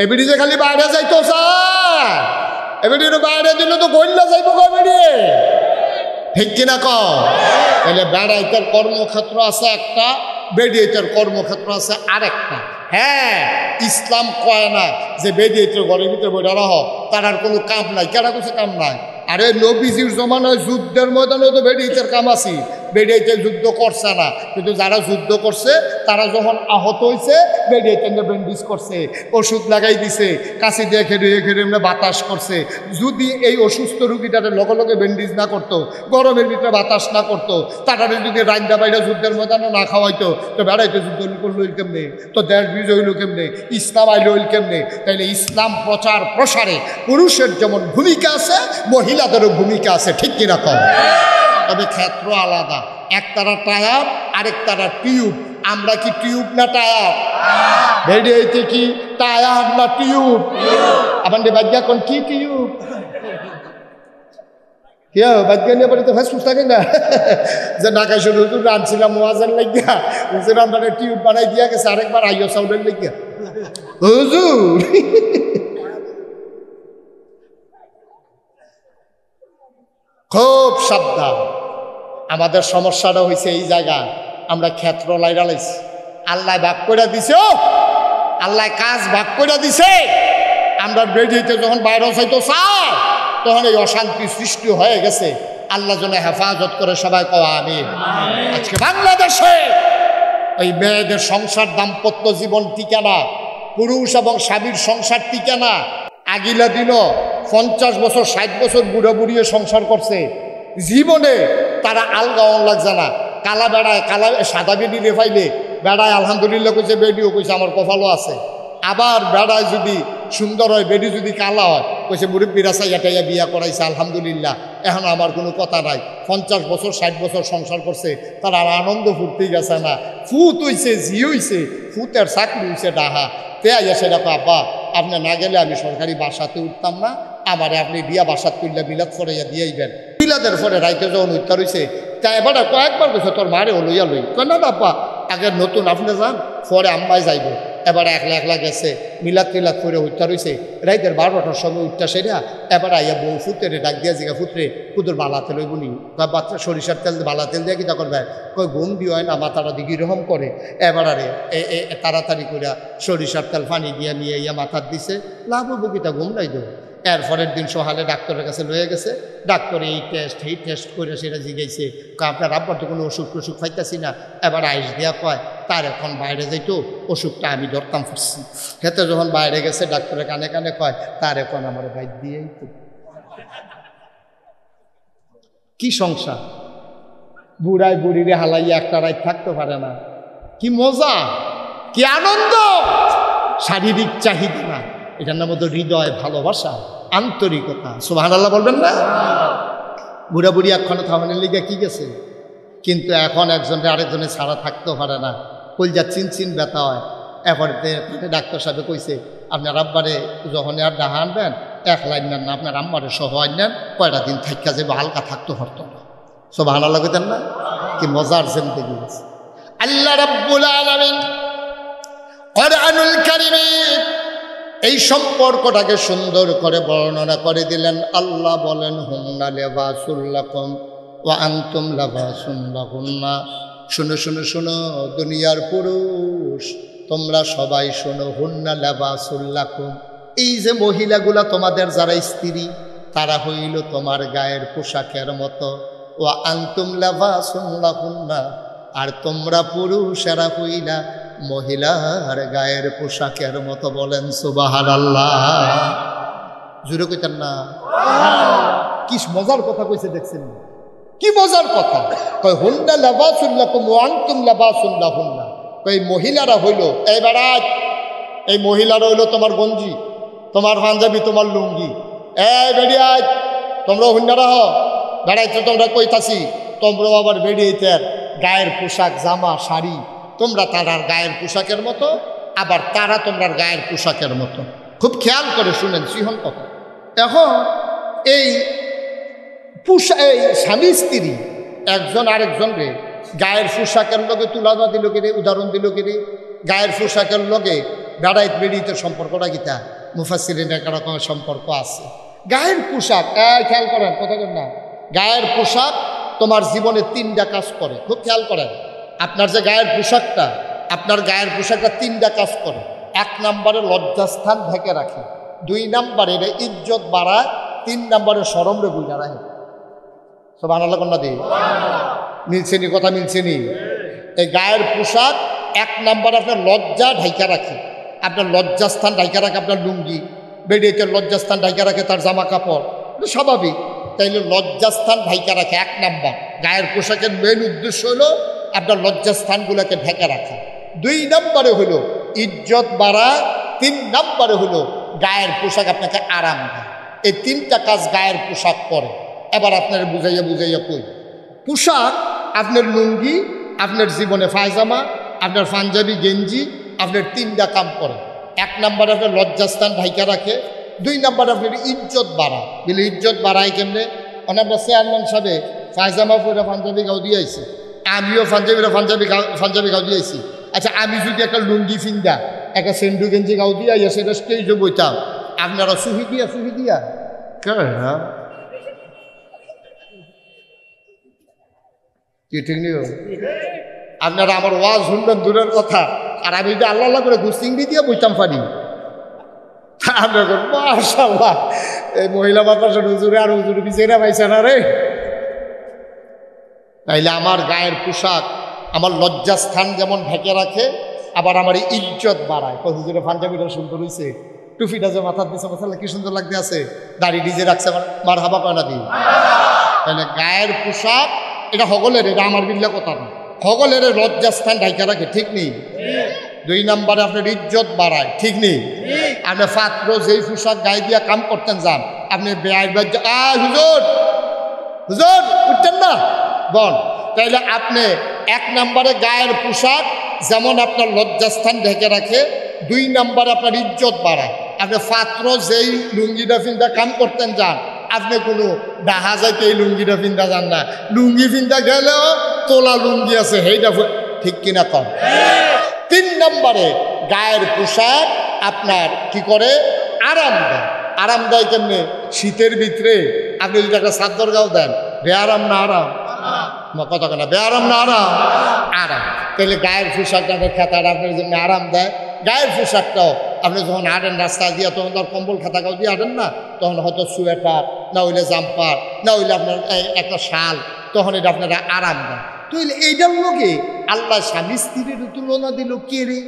এমনি যে খালি বাইরে যাইতো চায়, এমনি বাইরে দিলে তো গল্লা যাইব বেরিয়ে, ঠিক কিনা? তাহলে বেড়াইতের কর্মক্ষেত্র আছে একটা, বেড়িয়েতের কর্মক্ষেত্র আছে আরেকটা। হ্যাঁ, ইসলাম কয় না যে বেড়িয়েতের ঘরের ভিতরে বইটা রাহ, তার আর কোনো কাম নাই। কেনা কিছু কাম নাই? আরে নবীজির জমানায় যুদ্ধের ময়দানে তো বেড়িয়েতের কাম আছে, বেড়িয়েতে যুদ্ধ করছে না, কিন্তু যারা যুদ্ধ করছে তারা যখন আহত হয়েছে বেড়িয়েতে ব্যান্ডেজ করছে, ওষুধ লাগাই দিছে, কাছে দিয়ে খেড়ে এমনি বাতাস করছে। যদি এই অসুস্থ রুগীটারে লগে লগে ব্যান্ডেজ না করতো, গরমের ভিতরে বাতাস না করতো, তারা যদি রাইন্দা বাইরে যুদ্ধের ময়দানে না খাওয়াইতো, তো বেড়াইতে যুদ্ধ করলো কেমনে? তো দেশ বিজয় হইল কেমনে? ইসলাম আইল কেমনে? তাইলে ইসলাম প্রচার প্রসারে পুরুষের যেমন ভূমিকা আছে, মহিলাদেরও ভূমিকা আছে, ঠিক কিনা? তবে ক্ষেত্র আলাদা, একতারা টায়ার, আরেকতারা টিউব। আমরা কি টিউব না টায়ার? বেড়িয়েতে কি টায়ার না টিউব? আপনাদের বাজ্ঞা কোন কি টিউব? কেউ বাজ্ঞা নিয়ে বাড়িতে ফেসবুক থাকে না যে ঢাকা শুরু রানছিলাম মোয়াজের লাগিয়া, হুজুর আমরা টিউব বানাই দিয়া গেছে, আরেকবার আইও সাউন্ডের লাগিয়া হুজুর। খুব সাবধান। আমাদের সমস্যাটা হয়েছে এই জায়গায়, আমরা ক্ষেত্র লাইরা লাইছি। আল্লাহ ভাগ করে দিছে, আল্লাহ কাজ ভাগ করে দিছে। আমরা বেরিয়েতে যখন বাইরে চাইতো চাই, তখন এই অশান্তি সৃষ্টি হয়ে গেছে। আল্লাহ যেন হেফাজত করে, সবাই কওয়া আমিন। আজকে বাংলাদেশে ওই মেয়েদের সংসার, দাম্পত্য জীবন টিকে না, পুরুষ এবং স্বামীর সংসার টিকে না। আগিলা দিনও 50 বছর 60 বছর বুড়ো বুড়িয়ে সংসার করছে, জীবনে তারা আলগাওয়ান লাগছে না। কালা বেড়ায়, কালা সাদা বেডি রেফাইলে বেড়ায় আলহামদুলিল্লাহ কইছে, বেডিও কইছে আমার কপালও আছে। আবার বেড়ায় যদি সুন্দর হয়, বেডি যদি কালা হয়, কইছে মুরব্বীরা চাইয়া বিয়া করাইছে আলহামদুলিল্লাহ, এখন আমার কোনো কথা নাই। 50 বছর 60 বছর সংসার করছে, তারা আর আনন্দ ফুর্তি গেছে না। ফুত হইছে, জি হইছে, ফুতের চাকরি হইছে ডাহা। তে আইয়া সেটা আব্বা আপনি না গেলে আমি সরকারি বাসাতে উঠতাম না, আমারে আপনি বিয়া বাসাত তুললে বিলাত ফরাইয়া দিয়েইবেন। বিলাদের পরে রাইতে যখন উত্তর হয়েছে, তাই এবার কয়েকবার কইছে তোর মারে লইয়া লই, কয় না আব্বা আগে নতুন আপনি যান, পরে আম্মাই যাইব। এবার একলা গেছে, মিলাদ টিলাদ করে উত্তর হয়েছে, রাইতের 12টার সময় উঠটা সেরা। এবার আইয়া বউ ফুতেরে ডাক দিয়া জিগা, ফুতরে কুদুর বালা তেল হইব নি? বাচ্চা সরিষার তেল বালা তেল দিয়ে কি তা করবে? কই ঘুম দিয়ে হয় না, মাথাটা দিকে এরকম করে। এবার আরে তাড়াতাড়ি করে সরিষার তেল পানি দিয়ে নিয়ে ইয়া মাথার দিছে, লাভ হবো কিতা, ঘুম নাই দেবো। এরপরের দিন সকালে ডাক্তারের কাছে লয়ে গেছে, ডাক্তার এই টেস্ট করে সেটা জিগাইছে, আপনার আব্বার তো কোনো অসুখ টসুখ পাইতেছি না। এবার আইস দেওয়া কয় তার এখন বাইরে যাইতো, অসুখটা আমি ধরতাম ফুটছি। খেতে যখন বাইরে গেছে, ডাক্তারের কানে কানে কয় তার এখন আমার বাইর দিয়েই তো। কি সংসার! বুড়ায় বুড়িরে হালাইয়া একটা রাত থাকতে পারে না। কি মজা, কি আনন্দ! শারীরিক চাহিদা না, এটার নাম তো হৃদয়, ভালোবাসা, আন্তরিকতা। সুবহানাল্লাহ বলবেন না? বুড়া বুড়ি একখানে থামানের লিগে কি গেছে, কিন্তু এখন একজনের আরেকজনের ছাড়া থাকতেও পারে না, কলজা চিনচিন ব্যথা হয়। এরপরে ডাক্তার সাহেব কইছে আপনার আব্বারে যখন আর ডাহা আনবেন 1 লাইন নেন না, আপনার আম্মারে সহ নেন, কয়টা দিন থাইকা যাবে, হালকা থাকতে পারতো না। সব ভালো লাগতেন না? কি মজার জিন্দেগি। আল্লাহ রাব্বুল আলামিন কোরআনুল কারীমে এই সম্পর্কটাকে সুন্দর করে বর্ণনা করে দিলেন। আল্লাহ বলেন হুন্না লিবাসুল লাকুম ওয়া আনতুম লিবাসুন লাহুন্না। শুনো শুনো শুনো দুনিয়ার পুরুষ, তোমরা সবাই শোনো, হুন্না লিবাসুল লাকুম, এই যে মহিলাগুলা তোমাদের যারা স্ত্রী, তারা হইল তোমার গায়ের পোশাকের মতো। ওয়া আনতুম লিবাসুন লাহুন্না, আর তোমরা পুরুষেরা হইলা মহিলার গায়ের পোশাকের মতো। বলেন সুবহানাল্লাহ। জুড়ে কইতেন না? কি মজার কথা কইছে দেখছেন, কি মজার কথা। কয় হুন্না লিবাসুল লাকুম ওয়া আনতুম লিবাসুন লাহুন্না। কই মহিলারা হইল, এই বেড়াত, এই মহিলারা হইল তোমার গঞ্জি, তোমার পাঞ্জাবি, তোমার লুঙ্গি। এই বেড়িয়াই, তোমরা হুন্নারা হ বেড়াইতে, তোমরা কইতাছি তোমরাও আবার বেরিয়েতে গায়ের পোশাক, জামা, শাড়ি, তোমরা তারার গায়ের পোশাকের মতো, আবার তারা তোমরার গায়ের পোশাকের মতো। খুব খেয়াল করে শুনেন সিহন কথা। এখন এই স্বামী স্ত্রী একজন আরেকজনকে গায়ের পোশাকের লগে তুলনা দিল কে রে, উদাহরণ দিল কে রে। গায়ের পোশাকের লগে বেড়াইত বেরিয়েতে সম্পর্কটা গীতা মুফাসসিরিনের একটা রকমের সম্পর্ক আছে। গায়ের পোশাক, খেয়াল করেন কথা বলেন না, গায়ের পোশাক তোমার জীবনে 3টা কাজ করে। খুব খেয়াল করেন, আপনার যে গায়ের পোশাকটা, আপনার গায়ের পোশাকটা 3টা কাজ করে। 1 নম্বরে লজ্জাস্থান ঢেকে রাখে, 2 নম্বরে ইজ্জত বাড়ায়, 3 নম্বরে শরম রে বুঝা রাখে। সব আনাল্লা কন্যা দিই মিলছেনি, কথা মিলছেনি। এই গায়ের পোশাক 1 নম্বরে আপনার লজ্জা ঢাইকা রাখে, আপনার লজ্জাস্থান ঢাইকা রাখে, আপনার লুঙ্গি, বেরিয়েতে লজ্জাস্থান ঢাইকা রাখে, তার জামা কাপড়, স্বাভাবিক। তাইলে লজ্জাস্থান ঢাইকা রাখে 1 নম্বর। গায়ের পোশাকের মেন উদ্দেশ্য হলো আপনার লজ্জাস্থানগুলোকে ঢেকে রাখা। 2 নম্বরে হলো ইজ্জত বাড়া, 3 নম্বরে হলো গায়ের পোশাক আপনাকে আরাম দেয়। এই 3টা কাজ গায়ের পোশাক করে। এবার আপনার বুঝাইয়া বুঝাইয়া কই, পোশাক আপনার লুঙ্গি, আপনার জীবনে পায়জামা, আপনার পাঞ্জাবি, গেঞ্জি, আপনার 3টা কাম করে। 1 নম্বরে আপনার লজ্জাস্থান ঢাইকা রাখে, 2 নম্বরে আপনার ইজ্জত বাড়া। বলে ইজ্জত বাড়ায় কেমনে? অনেক চেয়ারম্যান সাহেব পায়জামা পরে পাঞ্জাবি গাও দিয়ে আইছি, আমিও পাঞ্জাবি গাও দিয়ে আইছি। আচ্ছা, আমি যদি একটা লুঙ্গি ফিন্দা, একটা সেন্ডু গেঞ্জি গাও দিয়ে আইয়া সেটা স্টেজে বইতাম, আপনারা সুহি দিয়া কি ঠিক নিও? আপনারা আমার ওয়াজ শুনবেন দূরের কথা, আর আমি যদি আল্লাহ আল্লাহ করে গুসিংড়ি দিয়ে বইতাম পারি। মাশাআল্লাহ, এই মহিলা মাদ্রাসার হুজুরে আর হুজুর বিচেরা পাইছে না রে। তাইলে আমার গায়ের পোশাক আমার লজ্জাস্থান যেমন ঢেকে রাখে, আবার আমার ইজ্জত বাড়ায়। হুজুরে পাঞ্জাবিটা সুন্দর হয়েছে, টুপিটা যে মাথার দিচ্ছে, মাথায় কি সুন্দর লাগতে আছে, দাড়ি ডিজে রাখছে, মার হাবা কয়না দিই। তাহলে গায়ের পোশাক এটা হগলের, এটা আমার বিল্লা কথা না, হগলের লজ্জাস্থান ঢাইকা রাখে, ঠিক নেই? 2 নম্বরে আপনার ইজ্জত বাড়ায়, ঠিক নেই? আপনি পাত্র যেই পোশাক গায়ে দিয়া কাম করতেন যান, আপনি হুজুর হুজুর উঠতেন না বল। তাইলে আপনি 1 নম্বরে গায়ের পোশাক যেমন আপনার লজ্জাস্থান ঢেকে রাখে, 2 নম্বরে আপনার ইজ্জত বাড়ায়। আপনি পাত্র যেই লুঙ্গিটা ফিন্দা কাম করতেন যান, আপনি কোনো ডাহা যাইতে এই লুঙ্গিটা ফিন্দা যান না, লুঙ্গি ফিন্দা গেলেও তোলা লুঙ্গি আছে, সেইটা ঠিক কিনা কম। 3 নম্বরে গায়ের পোশাক আপনার কি করে? আরাম দেয়। আরাম দেয় কেমনে? শীতের ভিতরে আপনি যদি একটা চাদর গাও দেন, বেআরাম না আরাম? কথা কেনা, বেআরাম না আরাম? আরাম। তাহলে গায়ের পোশাকটা খাতাটা আপনার জন্য আরাম দেয়। গায়ের পোশাকটাও আপনি যখন হাঁটেন রাস্তা দিয়ে, তখন তো আর কম্বল খাতা গাও দিয়ে হাঁটেন না, তখন হয়তো সোয়েটার, না হইলে জাম্পার, না হইলে আপনার একটা শাল, তখন এটা আপনারা আরাম দেয়। তো এইটার লোকে আল্লাহ স্বামী স্ত্রীর তুলনা দিল কে রে?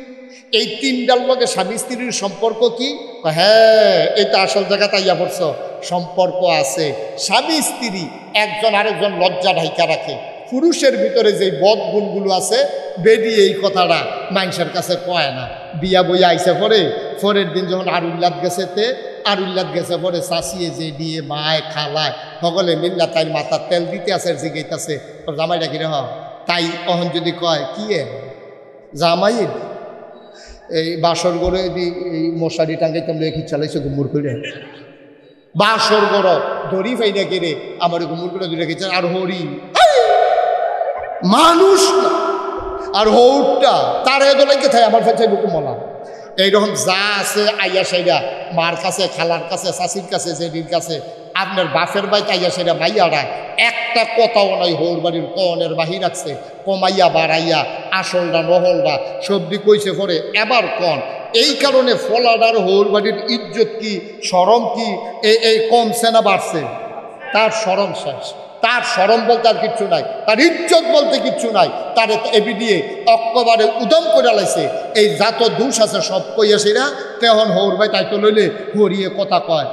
এই 3টার লোকে স্বামী স্ত্রীর সম্পর্ক কি? হ্যাঁ, এটা আসল জায়গা তাইয়া পড়ছ, সম্পর্ক আছে। স্বামী স্ত্রী একজন আরেকজন লজ্জা ঢাইকা রাখে। পুরুষের ভিতরে যে বদ গুণগুলো আছে, বেডি এই কথাটা মানুষের কাছে কয় না। বিয়া বইয়া আইসে পরে, পরের দিন যখন আরুল্লাদ গেছে পরে চাষিয়ে যে দিয়ে মায় খালায় সকলে মিল্লা তাই মাথার তেল দিতে আছে, জিগাইতেছে তোর জামাইটা কিরে তাই অহন যদি কয় কি জামাই এই বাসর গড়ে এই মশারি টাঙ্গাইতাম রেখে চালাইছে গুমুর করে বাসর গড় ধরি ফাইনা কেড়ে আমার গুমুর করে ধরে রেখেছে আর হরি মানুষ আর হৌরটা তার এদলাইকে থাকে আমার কাছে বুকু মলা এইরকম যা আছে আইয়া সাইরা মার কাছে খালার কাছে চাষির কাছে জেডির কাছে আপনার বাপের বাইতে আইয়া সাইরা মাইয়ারা একটা কথাও নাই হৌর বাড়ির কনের বাহির রাখছে কমাইয়া বাড়াইয়া আসলটা নহলটা সবজি কইছে পরে এবার কন এই কারণে ফলাডার হৌর বাড়ির ইজ্জত কি শরম কি এই কমছে না বাড়ছে তার শরম শেষ তার শরম বলতে আর কিচ্ছু নাই তার ইজ্জত বলতে কিচ্ছু নাই তার এবি দিয়ে অক্কবারে উদম করে লাইছে এই যত দোষ আছে সব কইয়া সেরা তেহন হৌর ভাই তাই তো লইলে হরিয়ে কথা কয়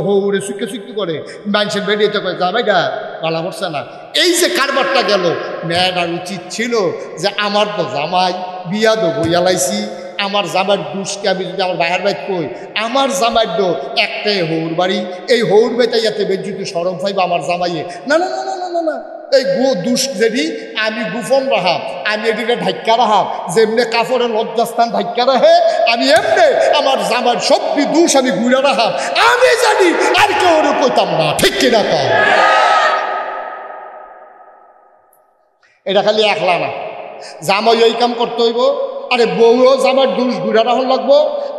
হৌরে সুখে সুখি করে মানুষের বেরিয়েতে কয় যা ভাইটা পালা পড়ছে না এই যে কারবারটা গেল মেয়েটার উচিত ছিল যে আমার তো জামাই বিয়া দো বইয়া লাইছি আমার জামাইয়ের দুষকে আমি যদি আমার বাহার বাইত কই আমার জামাইয়ের দো একটাই হৌর বাড়ি এই হৌর বেতাই যাতে বেজ্জুতি সরম পাইব আমার জামাইয়ে না না না না না না না এই দুষ যদি আমি গুফন রাহাম আমি এদিকে ঢাক্কা রাহাম যেমনি কাপড়ের লজ্জাস্থান ঢাক্কা রাহে আমি এমনি আমার জামাইয়ের সবটি দুষ আমি ঘুরে রাহাম আমি জানি আর কেউ ওরে কইতাম না ঠিক কিনা কম এটা খালি একলা না জামাই এই কাম করতে হইব আরে বউও জামার দুষ ঘুরা রাখুন লাগবো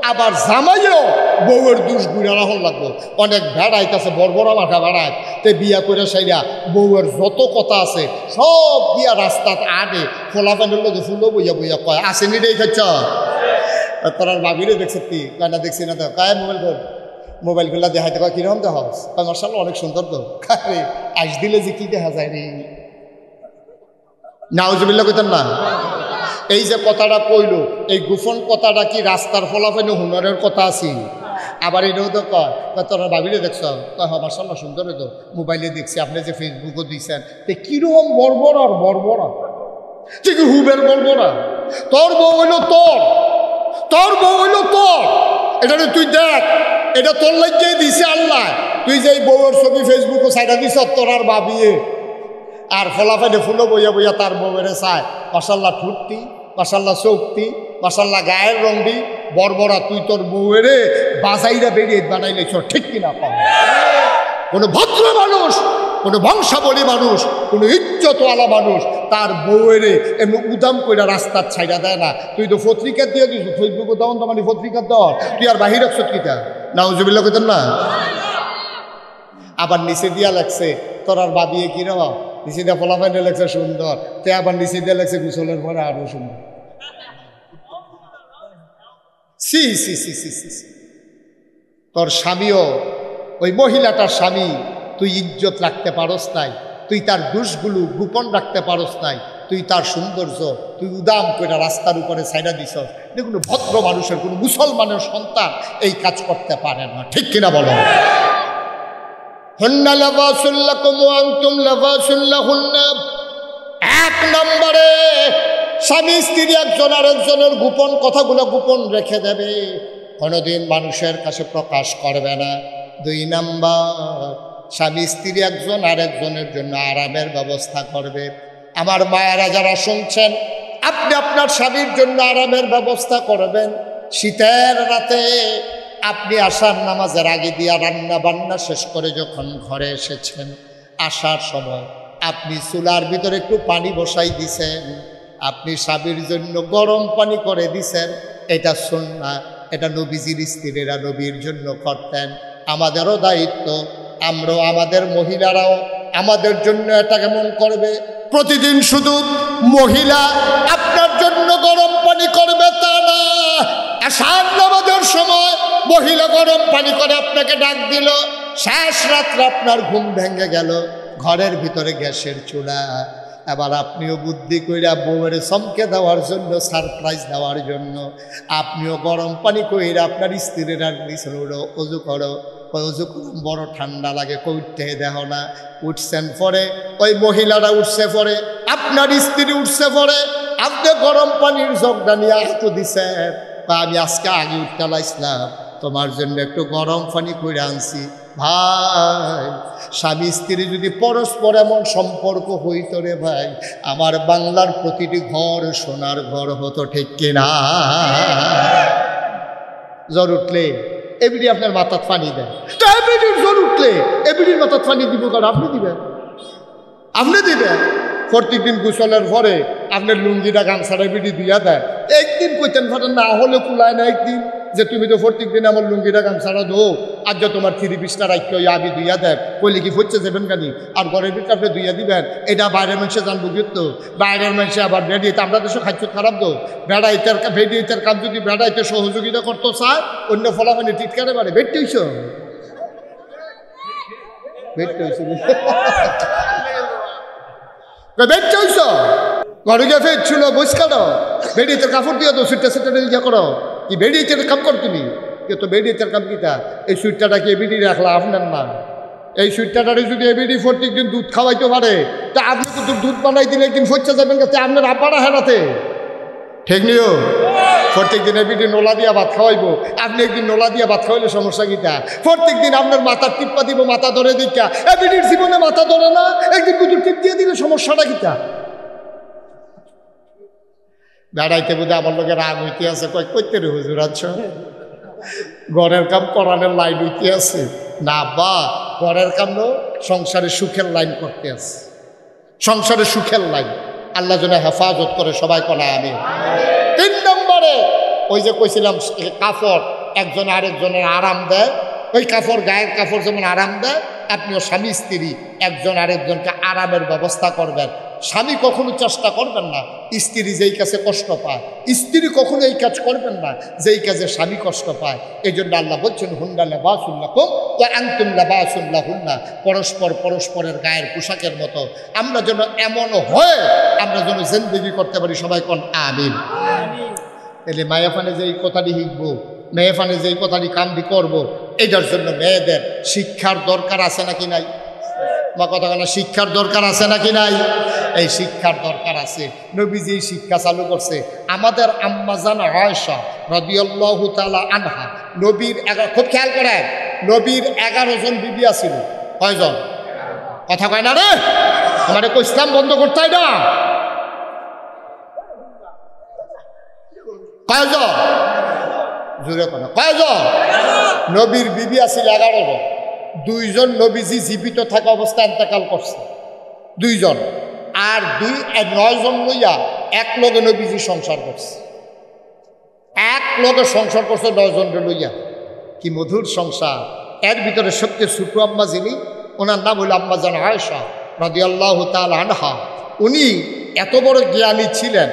আবার জামাইও বউয়ের দুষ ঘুরা রাখুন লাগবো অনেক ভেড়াইতেছে বড় বড় মাথা ভেড়ায় তে বিয়া করে সাইরা বউয়ের যত কথা আছে সব দিয়া রাস্তাত আনে ফোলা প্যান্ডেল লোক ফুলো বইয়া বইয়া কয় আসেনি রে খাচ্ছ তোর ভাবিরে দেখছে কি কানা দেখছি না তো কায় মোবাইল ধর মোবাইল গুলা দেখাইতে কয় কিরকম দেখা কয় মার্শাল্লাহ অনেক সুন্দর তো খারে আইস দিলে যে কি দেখা যায় রে নাউজুবিল্লাহ কইতেন না এই যে কথাটা কইল এই গোপন কথাটা কি রাস্তার ফলাফল হুনরের কথা আছে আবার এটাও তো কয় তোরা ভাবিলে দেখছ কয় হ্যাঁ মার্শাল্লাহ সুন্দর তো মোবাইলে দেখছি আপনি যে ফেসবুকও দিচ্ছেন তো কিরকম বর্বরা আর বর্বরা ঠিক হুবের বর্বরা তোর বউ হইল তোর বউ হইল তোর এটা তুই দেখ এটা তোর লাগিয়ে দিছে আল্লাহ তুই যে বউয়ের ছবি ফেসবুকও সাইডা দিছ তোর আর ভাবিয়ে আর ফলাফাইলে ফুলো বইয়া বইয়া তার বউয়ের চায় মাশাল্লাহ ঠুটতি মাশাল্লাহ চৌকতি মাশাল্লাহ গায়ের রংটি বর্বরা তুই তোর বউয়েরে বাজাইরা বেরিয়ে বানাইলেছ ঠিক কিনা পাও কোনো ভদ্র মানুষ কোনো বংশাবলী মানুষ কোনো ইজ্জতওয়ালা মানুষ তার বউয়েরে এমনি উদাম কইরা রাস্তার ছাইড়া দেয় না তুই তো পত্রিকা দিয়ে দিস ফেসবুক উদাম তো মানে পত্রিকার দর তুই আর বাহির রাখছ কিটা নাউজুবিল্লাহ কইতেন না আবার নিচে দিয়া লাগছে তোর আর বাবিয়ে কিরকম নিচে দিয়ে ফলাফাইনে লাগছে সুন্দর তে আবার নিচে দিয়ে লাগছে গুছলের পরে আরো সুন্দর সি সি সি সি সি তোর স্বামীও ওই মহিলাটার স্বামী তুই ইজ্জত রাখতে পারস নাই তুই তার দোষগুলো গোপন রাখতে পারস নাই তুই তার সৌন্দর্য তুই উদাম করে রাস্তার উপরে ছাইড়া দিস কোনো ভদ্র মানুষের কোনো মুসলমানের সন্তান এই কাজ করতে পারে না ঠিক কিনা বলো হুন্না লিবাসুল লাকুম ওয়া আনতুম লিবাসুল লাহুন্না এক নম্বরে স্বামী স্ত্রী একজন আরেকজনের গোপন কথাগুলো গোপন রেখে দেবে কোনোদিন মানুষের কাছে প্রকাশ করবে না দুই নাম্বার স্বামী স্ত্রী একজন আরেকজনের জন্য আরামের ব্যবস্থা করবে আমার মায়েরা যারা শুনছেন আপনি আপনার স্বামীর জন্য আরামের ব্যবস্থা করবেন শীতের রাতে আপনি আসার নামাজের আগে দিয়া রান্না বান্না শেষ করে যখন ঘরে এসেছেন আসার সময় আপনি চুলার ভিতরে একটু পানি বসাই দিছেন আপনি স্বামীর জন্য গরম পানি করে দিছেন এটা সুন্নাত এটা নবীজির স্ত্রীরা নবীর জন্য করতেন আমাদেরও দায়িত্ব আমরাও আমাদের মহিলারাও আমাদের জন্য এটা কেমন করবে প্রতিদিন শুধু মহিলা আপনার জন্য গরম পানি করবে তা না আসার নামাজের সময় মহিলা গরম পানি করে আপনাকে ডাক দিল শেষ রাত্রে আপনার ঘুম ভেঙে গেল ঘরের ভিতরে গ্যাসের চুলা এবার আপনিও বুদ্ধি কইরা বউয়ের চমকে দেওয়ার জন্য সারপ্রাইজ দেওয়ার জন্য আপনিও গরম পানি কইরা আপনার স্ত্রীর আর দিয়েছেন অজু করো অজু বড় ঠান্ডা লাগে কইতে দেখো না উঠছেন পরে ওই মহিলারা উঠছে পরে আপনার স্ত্রী উঠছে পরে আপনি গরম পানির জগটা নিয়ে হাত দিছেন আমি আজকে আগে উঠতে লাইছিলাম তোমার জন্য একটু গরম পানি করে আনছি ভাই স্বামী স্ত্রী যদি পরস্পর এমন সম্পর্ক হইত রে ভাই, আমার বাংলার প্রতিটি ঘর সোনার ঘর হতো, ঠিক কিনা? জ্বর উঠলে এবিডি আপনার মাথার পানি দেয়, তো এবিডির জ্বর উঠলে এবিডির মাথার পানি দিব, কারণ আপনি দিবেন, আপনি দিবেন। প্রত্যেকদিন গোসলের পরে আপনার লুঙ্গিটা গামছাটা এবিডি দিয়া দেয়। একদিন কইতেন ফাটেন না হলে কুলায় না একদিন, যে তুমি তো প্রত্যেকদিন আমার লুঙ্গিটা গামছাটা দো, আর যে তোমার 3 পিসটা রাখতে ওই আবি দুইয়া দেয়, কইলে কি ফচ্ছে যাবেন কানি? আর ঘরের ভিতরে আপনি দুইয়া দিবেন, এটা বাইরের মানুষে জানবো কিন্তু বাইরের মানুষে আবার বেড়িয়ে আমরা দেশে খাদ্য খারাপ দো, বেড়াইতের বেড়িয়েতের কাজ যদি বেড়াইতে সহযোগিতা করতো চায়, অন্য ফলাফানি টিটকারে পারে। বেটতে হইছ বেটতে হইছ বেটতে হইছ ঘরে গিয়ে ফের ছিল বস কাটো, বেড়িয়েতের কাপড় দিয়ে তো সুইটটা সেটা ইয়া করো, কি বেড়িয়েতের কাম কর তুমি? তো বেড়িয়েতের কাম কিটা? এই সুইটটাটা কি এবিডি রাখলা আপনার না? এই সুইটটাটারে যদি এবিডি প্রত্যেকদিন দুধ খাওয়াইতে পারে, তা আপনি কিন্তু দুধ বানাই দিলে একদিন ফচ্ছে যাবেন কাছে আপনার আব্বারা হেরাতে, ঠিক নিও? প্রত্যেকদিন এবিডি নোলা দিয়া ভাত খাওয়াইবো, আপনি একদিন নোলা দিয়া ভাত খাওয়াইলে সমস্যা কিটা? প্রত্যেকদিন আপনার মাথার টিপ্পা দিব, মাথা ধরে দিকা, এবিডির জীবনে মাথা ধরে না, একদিন দুধ টিপ দিয়ে দিলে সমস্যাটা কিটা? বেড়াইতে বুঝে আমার লোকে রাগ হইতে আছে, কয় করতে রে হুজুর আছো, ঘরের কাম করানোর লাইন হইতে আছে না বা ঘরের কাম সংসারে সুখের লাইন করতে আছে, সংসারে সুখের লাইন। আল্লাহ যেন হেফাজত করে, সবাই কলা আমি। 3 নম্বরে ওই যে কইছিলাম কাপড় একজন আরেকজনের আরাম দেয়, ওই কাপড় গায়ের কাপড় যেমন আরাম দেয়, আপনিও স্বামী স্ত্রী একজন আরেকজনকে আরামের ব্যবস্থা করবেন। স্বামী কখনো চেষ্টা করবেন না স্ত্রী যেই কাজে কষ্ট পায়, স্ত্রী কখনো এই কাজ করবেন না যেই কাজে স্বামী কষ্ট পায়। এই জন্য আল্লাহ বলছেন হুন্না লিবাসুল্লাকুম ওয়া আনতুম লিবাসুল লাহুন্না, পরস্পর পরস্পরের গায়ের পোশাকের মতো। আমরা যেন এমন হয়, আমরা যেন জিন্দেগি করতে পারি, সবাই কোন আমিন। তাহলে মায়াফানে যে এই কথাটি শিখবো, মেয়েফানে যে এই কথাটি কামটি করবো, এটার জন্য মেয়েদের শিক্ষার দরকার আছে নাকি নাই? বা কথা বলা শিক্ষার দরকার আছে নাকি নাই? এই শিক্ষার দরকার আছে। নবীজি এই শিক্ষা চালু করছে। আমাদের আম্মাজান আয়েশা রাদিয়াল্লাহু তাআলা আনহা, নবীর খুব খেয়াল করেন, নবীর 11 জন বিবি আছিল। কয়জন? কথা কয় না রে, তোমারে ইসলাম বন্ধ করতে হয় না। কয়জন? জোরে কথা, কয়জন? নবীর বিবি আছিল 11 জন। 2 জন নবীজি জীবিত থাকা অবস্থায় ইন্তেকাল করছে, 2 জন। আর 9 জন লইয়া এক লগে নবীজি সংসার করছে, এক লগে সংসার করছে 9 জন লইয়া। কি মধুর সংসার! এর ভিতরে সবচেয়ে ছোট আম্মা যিনি, ওনার নাম হইল আম্মাজান আয়েশা রাদিয়াল্লাহু তাআলা আনহা। উনি এত বড় জ্ঞানী ছিলেন,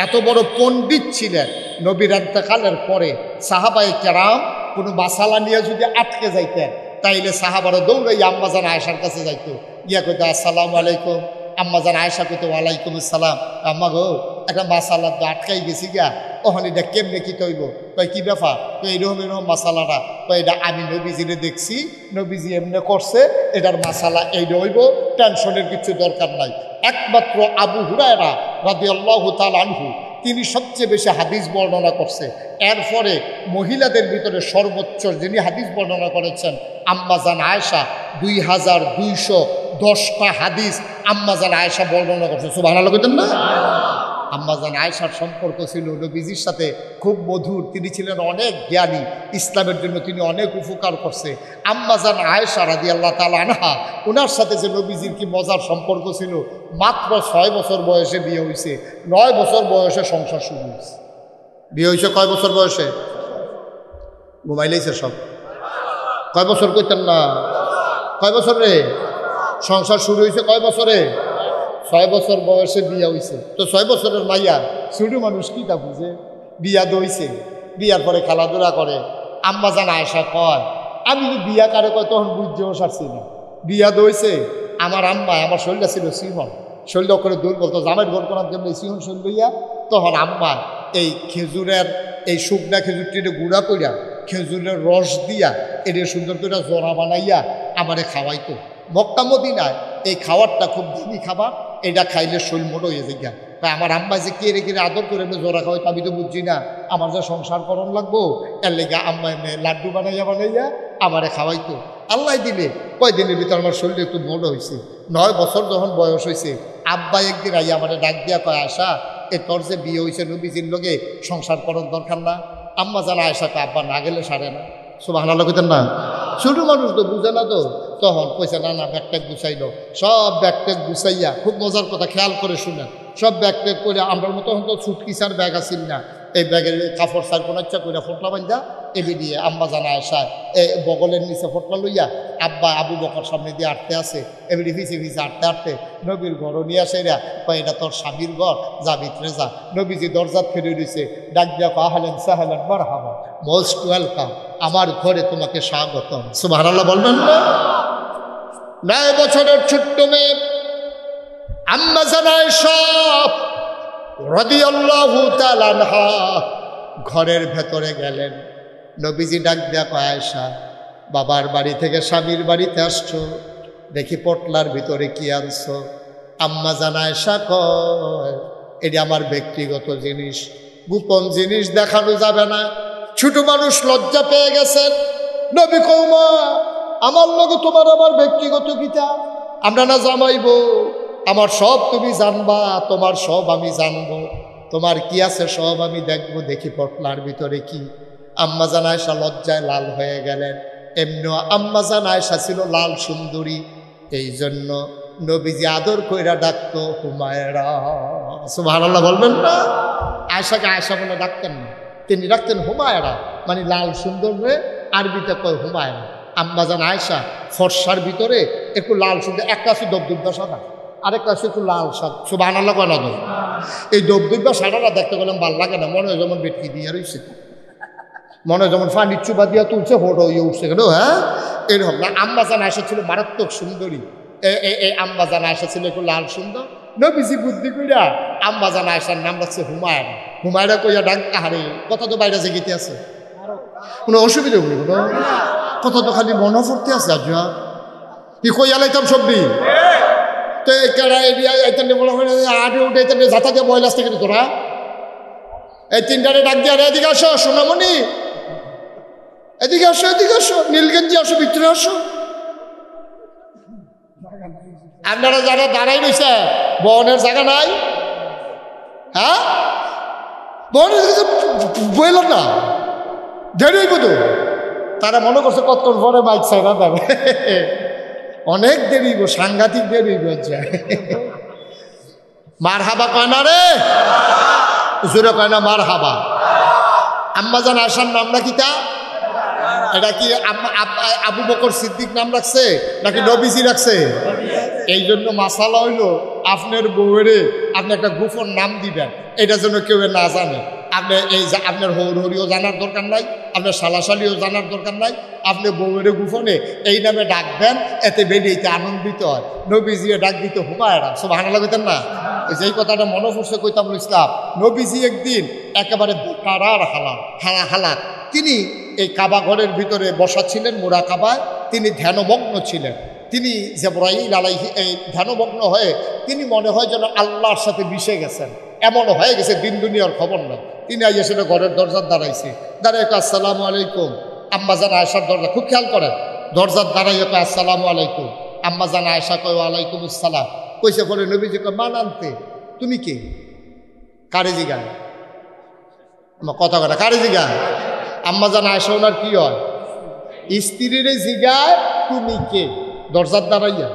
এত বড় পণ্ডিত ছিলেন, নবীর ইন্তেকালের পরে সাহাবায়ে কেরাম কোনো মাসালা নিয়ে যদি আটকে যাইতেন, তাইলে সাহাবারা দৌড়াইয়া আম্মাজান আয়েশার কাছে যাইতো, গিয়া কইতো আসসালামু আলাইকুম। আম্মাজান আয়েশা কইতো ওয়ালাইকুম আসসালাম। আম্মা গো, একটা মাসালা তো আটকাই গেছি গা, ওখানে এটা কেমনে কি তৈব? কই কি ব্যাপার? তো এইরকম এরকম মাসালাটা, তো এটা আমি নবীজিরে দেখছি, নবীজি এমনি করছে, এটার মাসালা এই রইব, টেনশনের কিছু দরকার নাই। একমাত্র আবু হুরায়রা রাদিয়াল্লাহু তাআলা আনহু, তিনি সবচেয়ে বেশি হাদিস বর্ণনা করছে। এরপরে মহিলাদের ভিতরে সর্বোচ্চ যিনি হাদিস বর্ণনা করেছেন আম্মাজান আয়েশা, 2210টা হাদিস আম্মাজান আয়েশা বর্ণনা করছে। সুবহানাল্লাহ কইতেন না? আম্মাজান আয়েশার সম্পর্ক ছিল নবীজির সাথে খুব মধুর। তিনি ছিলেন অনেক জ্ঞানী, ইসলামের জন্য তিনি অনেক উপকার করছে। আম্মাজান আয়েশা রাদিয়াল্লাহু তাআলা আনহা, ওনার সাথে যে নবীজির কি মজার সম্পর্ক ছিল। মাত্র 6 বছর বয়সে বিয়ে হয়েছে, 9 বছর বয়সে সংসার শুরু হয়েছে। বিয়ে হয়েছে কয় বছর বয়সে? ঘুমাইলেছে সব। কয় বছর কইতেন না? কয় বছর রে? সংসার শুরু হয়েছে কয় বছরে? 6 বছর বয়সে বিয়া হয়েছে। তো 6 বছরের মাইয়া ছোট মানুষ কি তা বুঝে? বিয়া দইছে, বিয়ার পরে খেলাধুলা করে। আম্মাজান আয়েশা কয়, আমি যদি বিয়া কারে কয় তখন বুঝতেও সারছি না। বিয়া দইছে, আমার আম্মা, আমার শরীরটা ছিল সিহন, শরীরটা করে দৌড় বলতো, জামের ঘর করার জন্য সিহন শরীর লইয়া। তখন আম্মা এই খেজুরের, এই শুকনা খেজুরটিকে গুঁড়া কইরা খেজুরের রস দিয়া এটা সুন্দর করে জোড়া বানাইয়া আমারে খাওয়াইতো। মক্কা মদিনায় এই খাবারটা খুব দামি খাবার, এটা খাইলে শরীর মোটো হয়ে যায়। তাই আমার আম্মা যে কে রেখে আদর করে এমনি জোড়া খাওয়াইতো, আমি তো বুঝছি না, আমার যে সংসার করণ লাগবো, এর লেগে আম্মা এমনি লাড্ডু বানাইয়া বানাইয়া আমারে খাওয়াইতো। আল্লাহ দিলে কয়দিনের ভিতর আমার শরীরে একটু মোটা হয়েছে। 9 বছর যখন বয়স হয়েছে, আব্বা একদিন আইয়া আমার ডাক দিয়া কয়, আয়সা এ তোর যে বিয়ে হয়েছে নবীজির লগে সংসার করার দরকার না? আম্মা জানা আয়সাকে আব্বা না গেলে সারে না। সুবহানাল্লাহ কইতেন না? ছোট মানুষ তো বুঝে না তো। তখন কইছে না না, ব্যাগট্যাগ গুছাইলো। সব ব্যাগট্যাগ গুছাইয়া, খুব মজার কথা খেয়াল করে শুনেন, সব ব্যাগট্যাগ করে আমার মতো হয়তো সুটকিসার ব্যাগ আসিল না, এই ব্যাগের কাপড় সার কোন ইচ্ছা করে ফোটলা বান্ধা এবি দিয়ে আম্মা জানা আয়সা বগলের নিচে ফোটলা লইয়া আব্বা আবু বকর সামনে দিয়ে আটতে আসে, এমনি ভিসে ভিসে আটতে আটতে নবীর ঘর নিয়ে আসে রা কয় এটা তোর স্বামীর ঘর, যা ভিতরে যা। নবীজি দরজাত ফিরে রয়েছে, ডাক দিয়া আহলেন সাহলেন মারহাবা, মোস্ট ওয়েলকাম, আমার ঘরে তোমাকে স্বাগতম। সুবহানাল্লাহ বলবেন না? 9 বছরের ছোট্ট মেয়ে আম্মা জানা আয়সা রাদিয়াল্লাহু তাআলা আনহা ঘরের ভেতরে গেলেন। নবীজি ডাক দিয়া কয়, আয়সা বাবার বাড়ি থেকে স্বামীর বাড়িতে আসছো, দেখি পটলার ভিতরে কি আনছো? আম্মা জানা আয়সা কয়, এটি আমার ব্যক্তিগত জিনিস, গোপন জিনিস দেখানো যাবে না। ছোট মানুষ লজ্জা পেয়ে গেছেন। নবী কওমা, আমার লগে তোমার আমার ব্যক্তিগত গীতা, আমরা না জামাইবো, আমার সব তুমি জানবা, তোমার সব আমি জানবো, তোমার কি আছে সব আমি দেখবো, দেখি পটলার ভিতরে কি। আম্মা জান আয়সা লজ্জায় লাল হয়ে গেলেন। এমনি আম্মা জান আয়সা ছিল লাল সুন্দরী, এই জন্য নবীজি আদর কইরা ডাকতো হুমায়রা। সুবহানাল্লাহ বলবেন না? আয়সাকে আয়সা বলে ডাকতেন না, তিনি ডাকতেন হুমায়রা, মানে লাল সুন্দর হয়ে আরবিতে কয় হুমায়রা। আম্মা জান আয়সা ফর্সার ভিতরে একটু লাল সুন্দর, একটা আছে দবদুব্বা সাদা, আরেকটা আছে একটু লাল সাদা। সুবহানাল্লাহ কয় না? এই দবদুব্বা সাদাটা দেখতে গেলাম ভাল লাগে না, মনে হয় যেমন বেটকি দিয়ে রয়েছে, মনে হয় যেমন ফানির চুবা দিয়া তুলছে, ফটো ইয়ে উঠছে কেন। হ্যাঁ, এরকম না। আম্মা জান আয়সা ছিল মারাত্মক সুন্দরী। এই আম্মা জান আয়সা ছিল একটু লাল সুন্দর। নবীজি বুদ্ধি কইরা আম্মা জান আয়সার নাম রাখছে হুমায়রা। হুমায়রা কইয়া ডাক, আরে কথা তো বাইরে জেগেতে আছে, কোনো অসুবিধা হবনি, কোনো কথা তো খালি মনে পড়তে আছে। আজ কি কইয়া লাইতাম সবদি তো আগে উঠে যাতা দিয়ে বয়ল আসতে কিন্তু তোরা এই তিনটারে ডাক দিয়ে, এদিকে আসো সোনামণি, এদিকে আসো, এদিকে আসো, নীলগঞ্জি আসো, ভিতরে আসো। আপনারা যারা দাঁড়াই রয়েছে, বনের জায়গা নাই? হ্যাঁ, বনের বইল না, দেরি হইব তো। তারা মনে করছে কতক্ষণ পরে বাইক সাইরা দেবে, অনেক দেরি হইব, সাংঘাতিক দেরি হইব। মার হাবা কয় না রে, জোরে কয় না মার হাবা। আম্মা জান আয়সার নাম নাকি তা? এটা কি আবু বকর সিদ্দিক নাম রাখছে নাকি নবীজি রাখছে? এই জন্য মাসালা হইল, আপনার বউরে আপনি একটা গোপন নাম দিবেন, এটা যেন কেউ না জানে। আপনি এই আপনার হরিও জানার দরকার নাই, আপনার শালাশালিও জানার দরকার নাই। আপনি বউরে গোপনে এই নামে ডাকবেন, এতে বেরিয়েতে আনন্দিত হয়। নবীজি ডাক দিতে হুমায়রা। সুবহানাল্লাহ কইতেন না? যেই কথাটা মনে পড়ছে কইতাম ইসলাম, নবীজি একদিন একেবারে বেকার হালাত তিনি এই কাবা ঘরের ভিতরে বসা ছিলেন, মুরাকাবায় তিনি ধ্যানমগ্ন ছিলেন। তিনি জিবরাইল আলাইহি এই ধ্যানমগ্ন হয়ে তিনি মনে হয় যেন আল্লাহর সাথে মিশে গেছেন, এমন হয়ে গেছে, দিন দুনিয়ার খবর নয়। তিনি আইয়া সেটা ঘরের দরজার দাঁড়াইছে, দাঁড়ায় আসসালামু আলাইকুম। আম্মা জান আয়সার দরজা, খুব খেয়াল করেন, দরজার দাঁড়াইয়া কয় আসসালামু আলাইকুম। আম্মা জান আয়সা কয় ওয়ালাইকুম আসসালাম। কইছে পরে নবীজি কয়, মান আনতে, তুমি কে? কারে জিগায়? আমার কথা কথা কারে জিগায়? আম্মা জান আয়সা ওনার কি হয়? স্ত্রীরে জিগায় তুমি কে, দরজার দাঁড়াইয়া।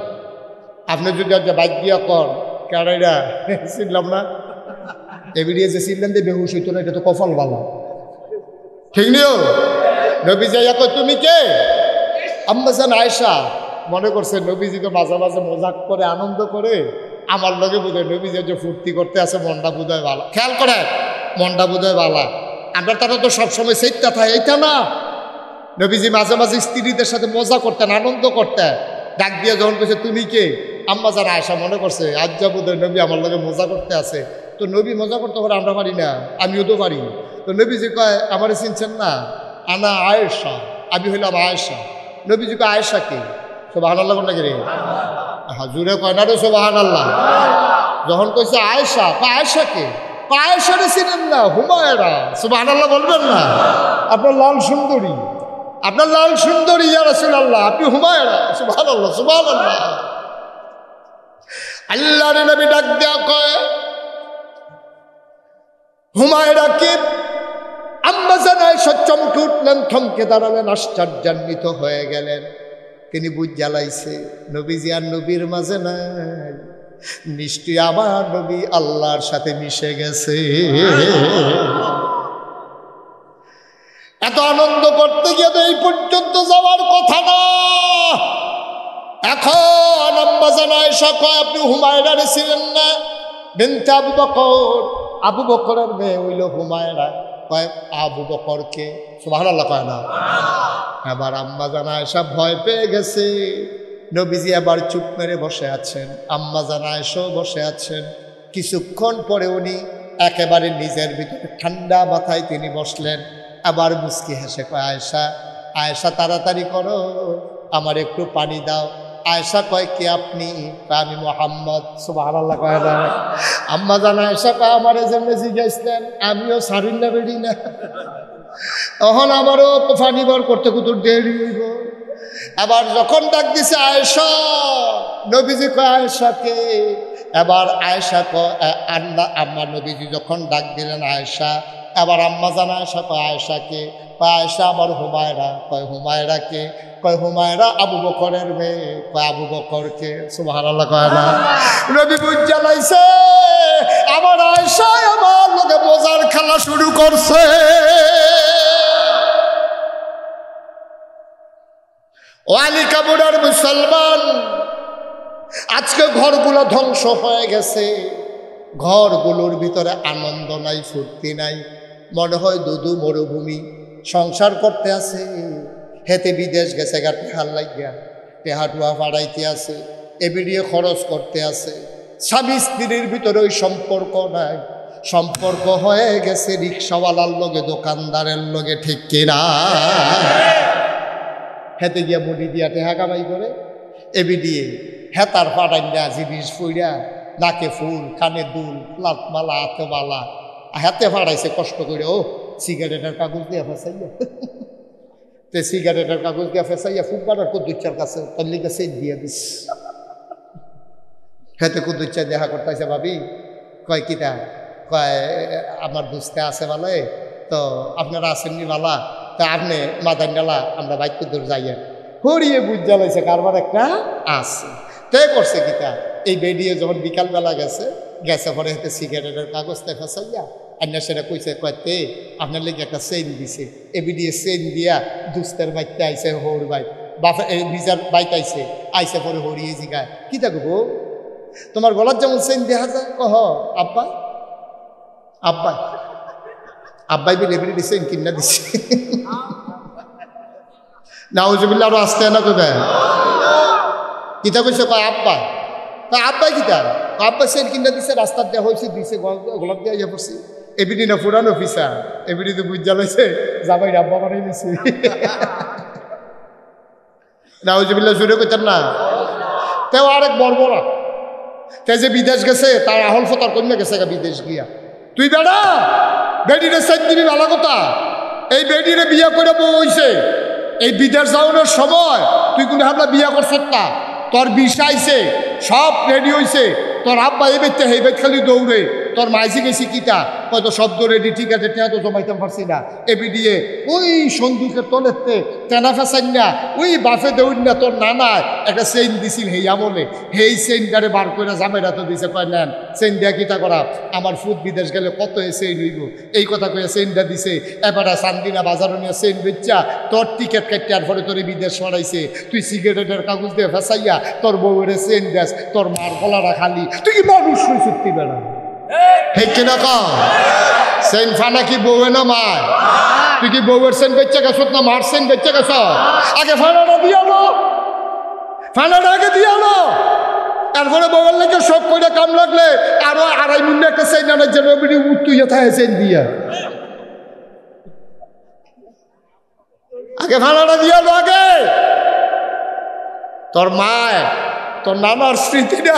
আপনি যদি একটা বাইক দিয়া কর, কারাইরা চিনলাম না, এবিডিয়ে যে চিনলেন যে বেহুশ হইতো না, এটা তো কপাল ভালো, ঠিক নিও। নবীজি কয় তুমি কে? আম্মা জান আয়সা মনে করছে নবীজি তো মাঝে মাঝে মজাক করে, আনন্দ করে, আমার লগে বোধহয় নবীজি যে ফুর্তি করতে আছে, মনটা বোধহয় ভালো। খেয়াল করে, মনটা বোধহয় ভালো। আমরা তারা তো সবসময় সেইটা থাকে, এইটা না। নবীজি মাঝে মাঝে স্ত্রীদের সাথে মজা করতেন, আনন্দ করতেন। ডাক দিয়ে যখন কইছে তুমি কে, আম্মা জান আয়সা মনে করছে আজ যা বোধহয় নবী আমার লগে মজা করতে আছে। তো নবী মজা করতে পারে, আমরা পারি না, আমিও তো পারি। তো নবীজি কয়, আমারে চিনছেন না? আনা আয়েশা, আমি হইলাম আয়েশা। নবীজি কয়, আয়েশা কে? সুবহানাল্লাহ কোনটা কে রে? হাজুরে কয় না রে সুবহানাল্লাহ। যখন কইছে আয়েশা, আয়েশা কে? আয়েশারে চিনেন না? হুমায়রা। সুবহানাল্লাহ বলবেন না? আপনার লাল সুন্দরী, আপনার লাল সুন্দরী ইয়া রাসূলুল্লাহ, আপনি হুমায়রা। সুবহানাল্লাহ সুবহানাল্লাহ। আল্লাহর নবী ডাক দেয়া কয় হুমায়রাকে। আম্মা জান আয়েশা চমকে উঠলেন, থমকে দাঁড়ালেন, আশ্চর্যান্বিত হয়ে গেলেন। তিনি বুঝ জ্বালাইছে নবীজি আর নবীর মাঝে নাই, নিশ্চয়ই আমার নবী আল্লাহর সাথে মিশে গেছে। এত আনন্দ করতে গিয়ে তো এই পর্যন্ত যাওয়ার কথা না। এখন আম্মা জান আয়েশা কয় আপনি হুমায়রারে ছিলেন না? বিনতে আবু বকর, আবু বকরের মেয়ে হইল হুমায়রা। কয় আবু বকরকে? সুবহানাল্লাহ কয় না? এবার আম্মা জান আয়েশা ভয় পেয়ে গেছে। নবীজি আবার চুপ মেরে বসে আছেন, আম্মা জান আয়েশাও বসে আছেন। কিছুক্ষণ পরে উনি একেবারে নিজের ভিতরে ঠান্ডা মাথায় তিনি বসলেন। আবার মুস্কি হেসে কয় আয়েশা, আয়েশা তাড়াতাড়ি করো, আমার একটু পানি দাও। আয়েশা কয় কি আপনি? কয় আমি মুহাম্মদ। সুবহানাল্লাহ কয় না? আম্মা জান আয়েশা কয় আমারে যেমনি জিজ্ঞাসলেন আমিও সারিন না বেড়ি না, তখন আমারও পানি বার করতে কত দেরি হইব। আবার যখন ডাক দিছে আয়েশা, নবীজি কয় আয়েশাকে। এবার আয়েশা কয় আম্মা, নবীজি যখন ডাক দিলেন আয়েশা, এবার আম্মা জান আয়েশা কয় আয়েশাকে। কয় আয়েশা আবার হুমায়রা। কয় হুমায়রাকে? কয় হুমায়রা আবু বকরের মেয়ে। কয় আবু বকরকে? সুবহানাল্লাহ কয় না? নবী বুঝ জ্বালাইছে আমার আয়েশা আমার লোকে বোঝার খেলা শুরু করছে। ও আলী কাবুরার মুসলমান, আজকে ঘরগুলো ধ্বংস হয়ে গেছে। ঘরগুলোর ভিতরে আনন্দ নাই, ফুর্তি নাই, মনে হয় দুধু মরুভূমি। সংসার করতে আছে, হেতে বিদেশ গেছে গা টেহার লাগিয়া, টেহাটুয়া ফাড়াইতে আছে, এবিডিয়ে খরচ করতে আছে। স্বামী স্ত্রীর ভিতরে ওই সম্পর্ক নাই, সম্পর্ক হয়ে গেছে রিক্সাওয়ালার লগে, দোকানদারের লগে, ঠিক কিনা? হেতে গিয়া মুড়ি দিয়া টেহা কামাই করে, এবিডিয়ে হেতার ফাটাইয়া জিনিস ফুইরা, নাকে ফুল, কানে দুল, লাতমালা, হাতে মালা, হাতে ফাড়াইছে কষ্ট করে। ও সিগারেটের কাগজ দিয়ে ফেসাইয়া, তে সিগারেটের কাগজ দিয়ে ফেসাইয়া ফুটবার কুদ্দুচ্চার কাছে তল্লি কাছে দিয়ে দিস। হেতে কুদ্দুচ্চা দেখা করতেছে, ভাবি কয় কিতা? কয় আমার দুস্তে আছে বলে, তো আপনারা আসেননি বালা, তা আপনি মাদান ডালা আমরা বাইক দূর যাইয়া হরিয়ে বুঝ জ্বালাইছে কারবার একটা আছে। তে করছে কিতা, এই বেরিয়ে যখন বিকালবেলা গেছে, গেছে পরে হেতে সিগারেটের কাগজটা ফেসাইয়া আন্না সেটা কইছে, কয়তে আপনার লেগে একটা চেইন দিছে। এবি দিয়ে চেইন দিয়া দুস্তের বাইতে আইসে, হৌর বাইক বাপে নিজের বাইক আইসে, আইসে পরে হরিয়ে জিগায় কি থাকবো তোমার গলার যেমন চেইন দেখা যায়। কহ আব্বা, আব্বা আব্বাই বলে এবিডি চেইন কিনা দিছে। নাউজুবিল্লাহ, আরো আসতে না কবে কিতা কইছে? কয় আব্বা। কয় আব্বাই কিতা? আব্বা চেইন কিনা দিছে, রাস্তার দেওয়া হয়েছে, দিছে গোলাপ দিয়ে ইয়ে পড়ছি। এবিডি না পুরানো ফিসা, এবিডি তো বুঝ জ্বালাইছে জামাই আব্বা বানাই দিছে। নাউজুবিল্লাহ জুড়ে কইতাম না। তেও আরেক বর্বরা, তে যে বিদেশ গেছে তার আহল ফতার কন্যা গেছে বিদেশ গিয়া। তুই বেড়া বেডিরে সেট দিবি ভালো কথা, এই বেডিরে বিয়া করে বউ হইছে, এই বিদেশ যাওয়ানোর সময় তুই কোনো হাবলা বিয়া করছ না, তোর বিষ আইছে, সব রেডি হইছে, তোর আব্বা এই বেচতে এই বেচ খালি দৌড়ে, তোর মাইসি গেছি কিতা হয়তো শব্দ রেডি, ঠিক আছে টেয়া তো জমাইতে পারছি না। এবি দিয়ে ওই সন্দুকের তলেতে টেনা ফেসাই না, ওই বাফে দৌড় না, তোর নানায় একটা চেইন দিছিল হেই আমলে, হেই চেইনটারে বার করে জামেরা তো দিছে। কয় নেন চেইন দিয়া কিতা করা, আমার ফুট বিদেশ গেলে কত এ চেইন হইব, এই কথা কয়ে চেইনটা দিছে। এবারে চান্দিনা বাজারও নিয়ে চেইন বেচা তোর টিকিট কাটতে আর পরে তোর বিদেশ সরাইছে। তুই সিগারেটের কাগজ দিয়ে ফেসাইয়া তোর বউয়ের চেইন দেস, তোর মার গলাটা খালি, তুই কি মানুষ হই সত্যি বেড়া? ঠিক কিনা কও? সেন ফানা কি বউয়ে না মায়? তুই কি বউয়ের সেন বেচে গেছ না মার সেন বেচে গেছ? আগে ফানাটা দিয়ে আলো, ফানাটা আগে দিয়ে আলো, তারপরে বউয়ের লেগে সব করে কাম লাগলে আরো 2.5 মিনিট একটা সেন আনার জন্য উত্তুইয়া থাকে সেন দিয়া। আগে ফানাটা দিয়ে আলো আগে। তোর মায় তোর নানার স্মৃতিটা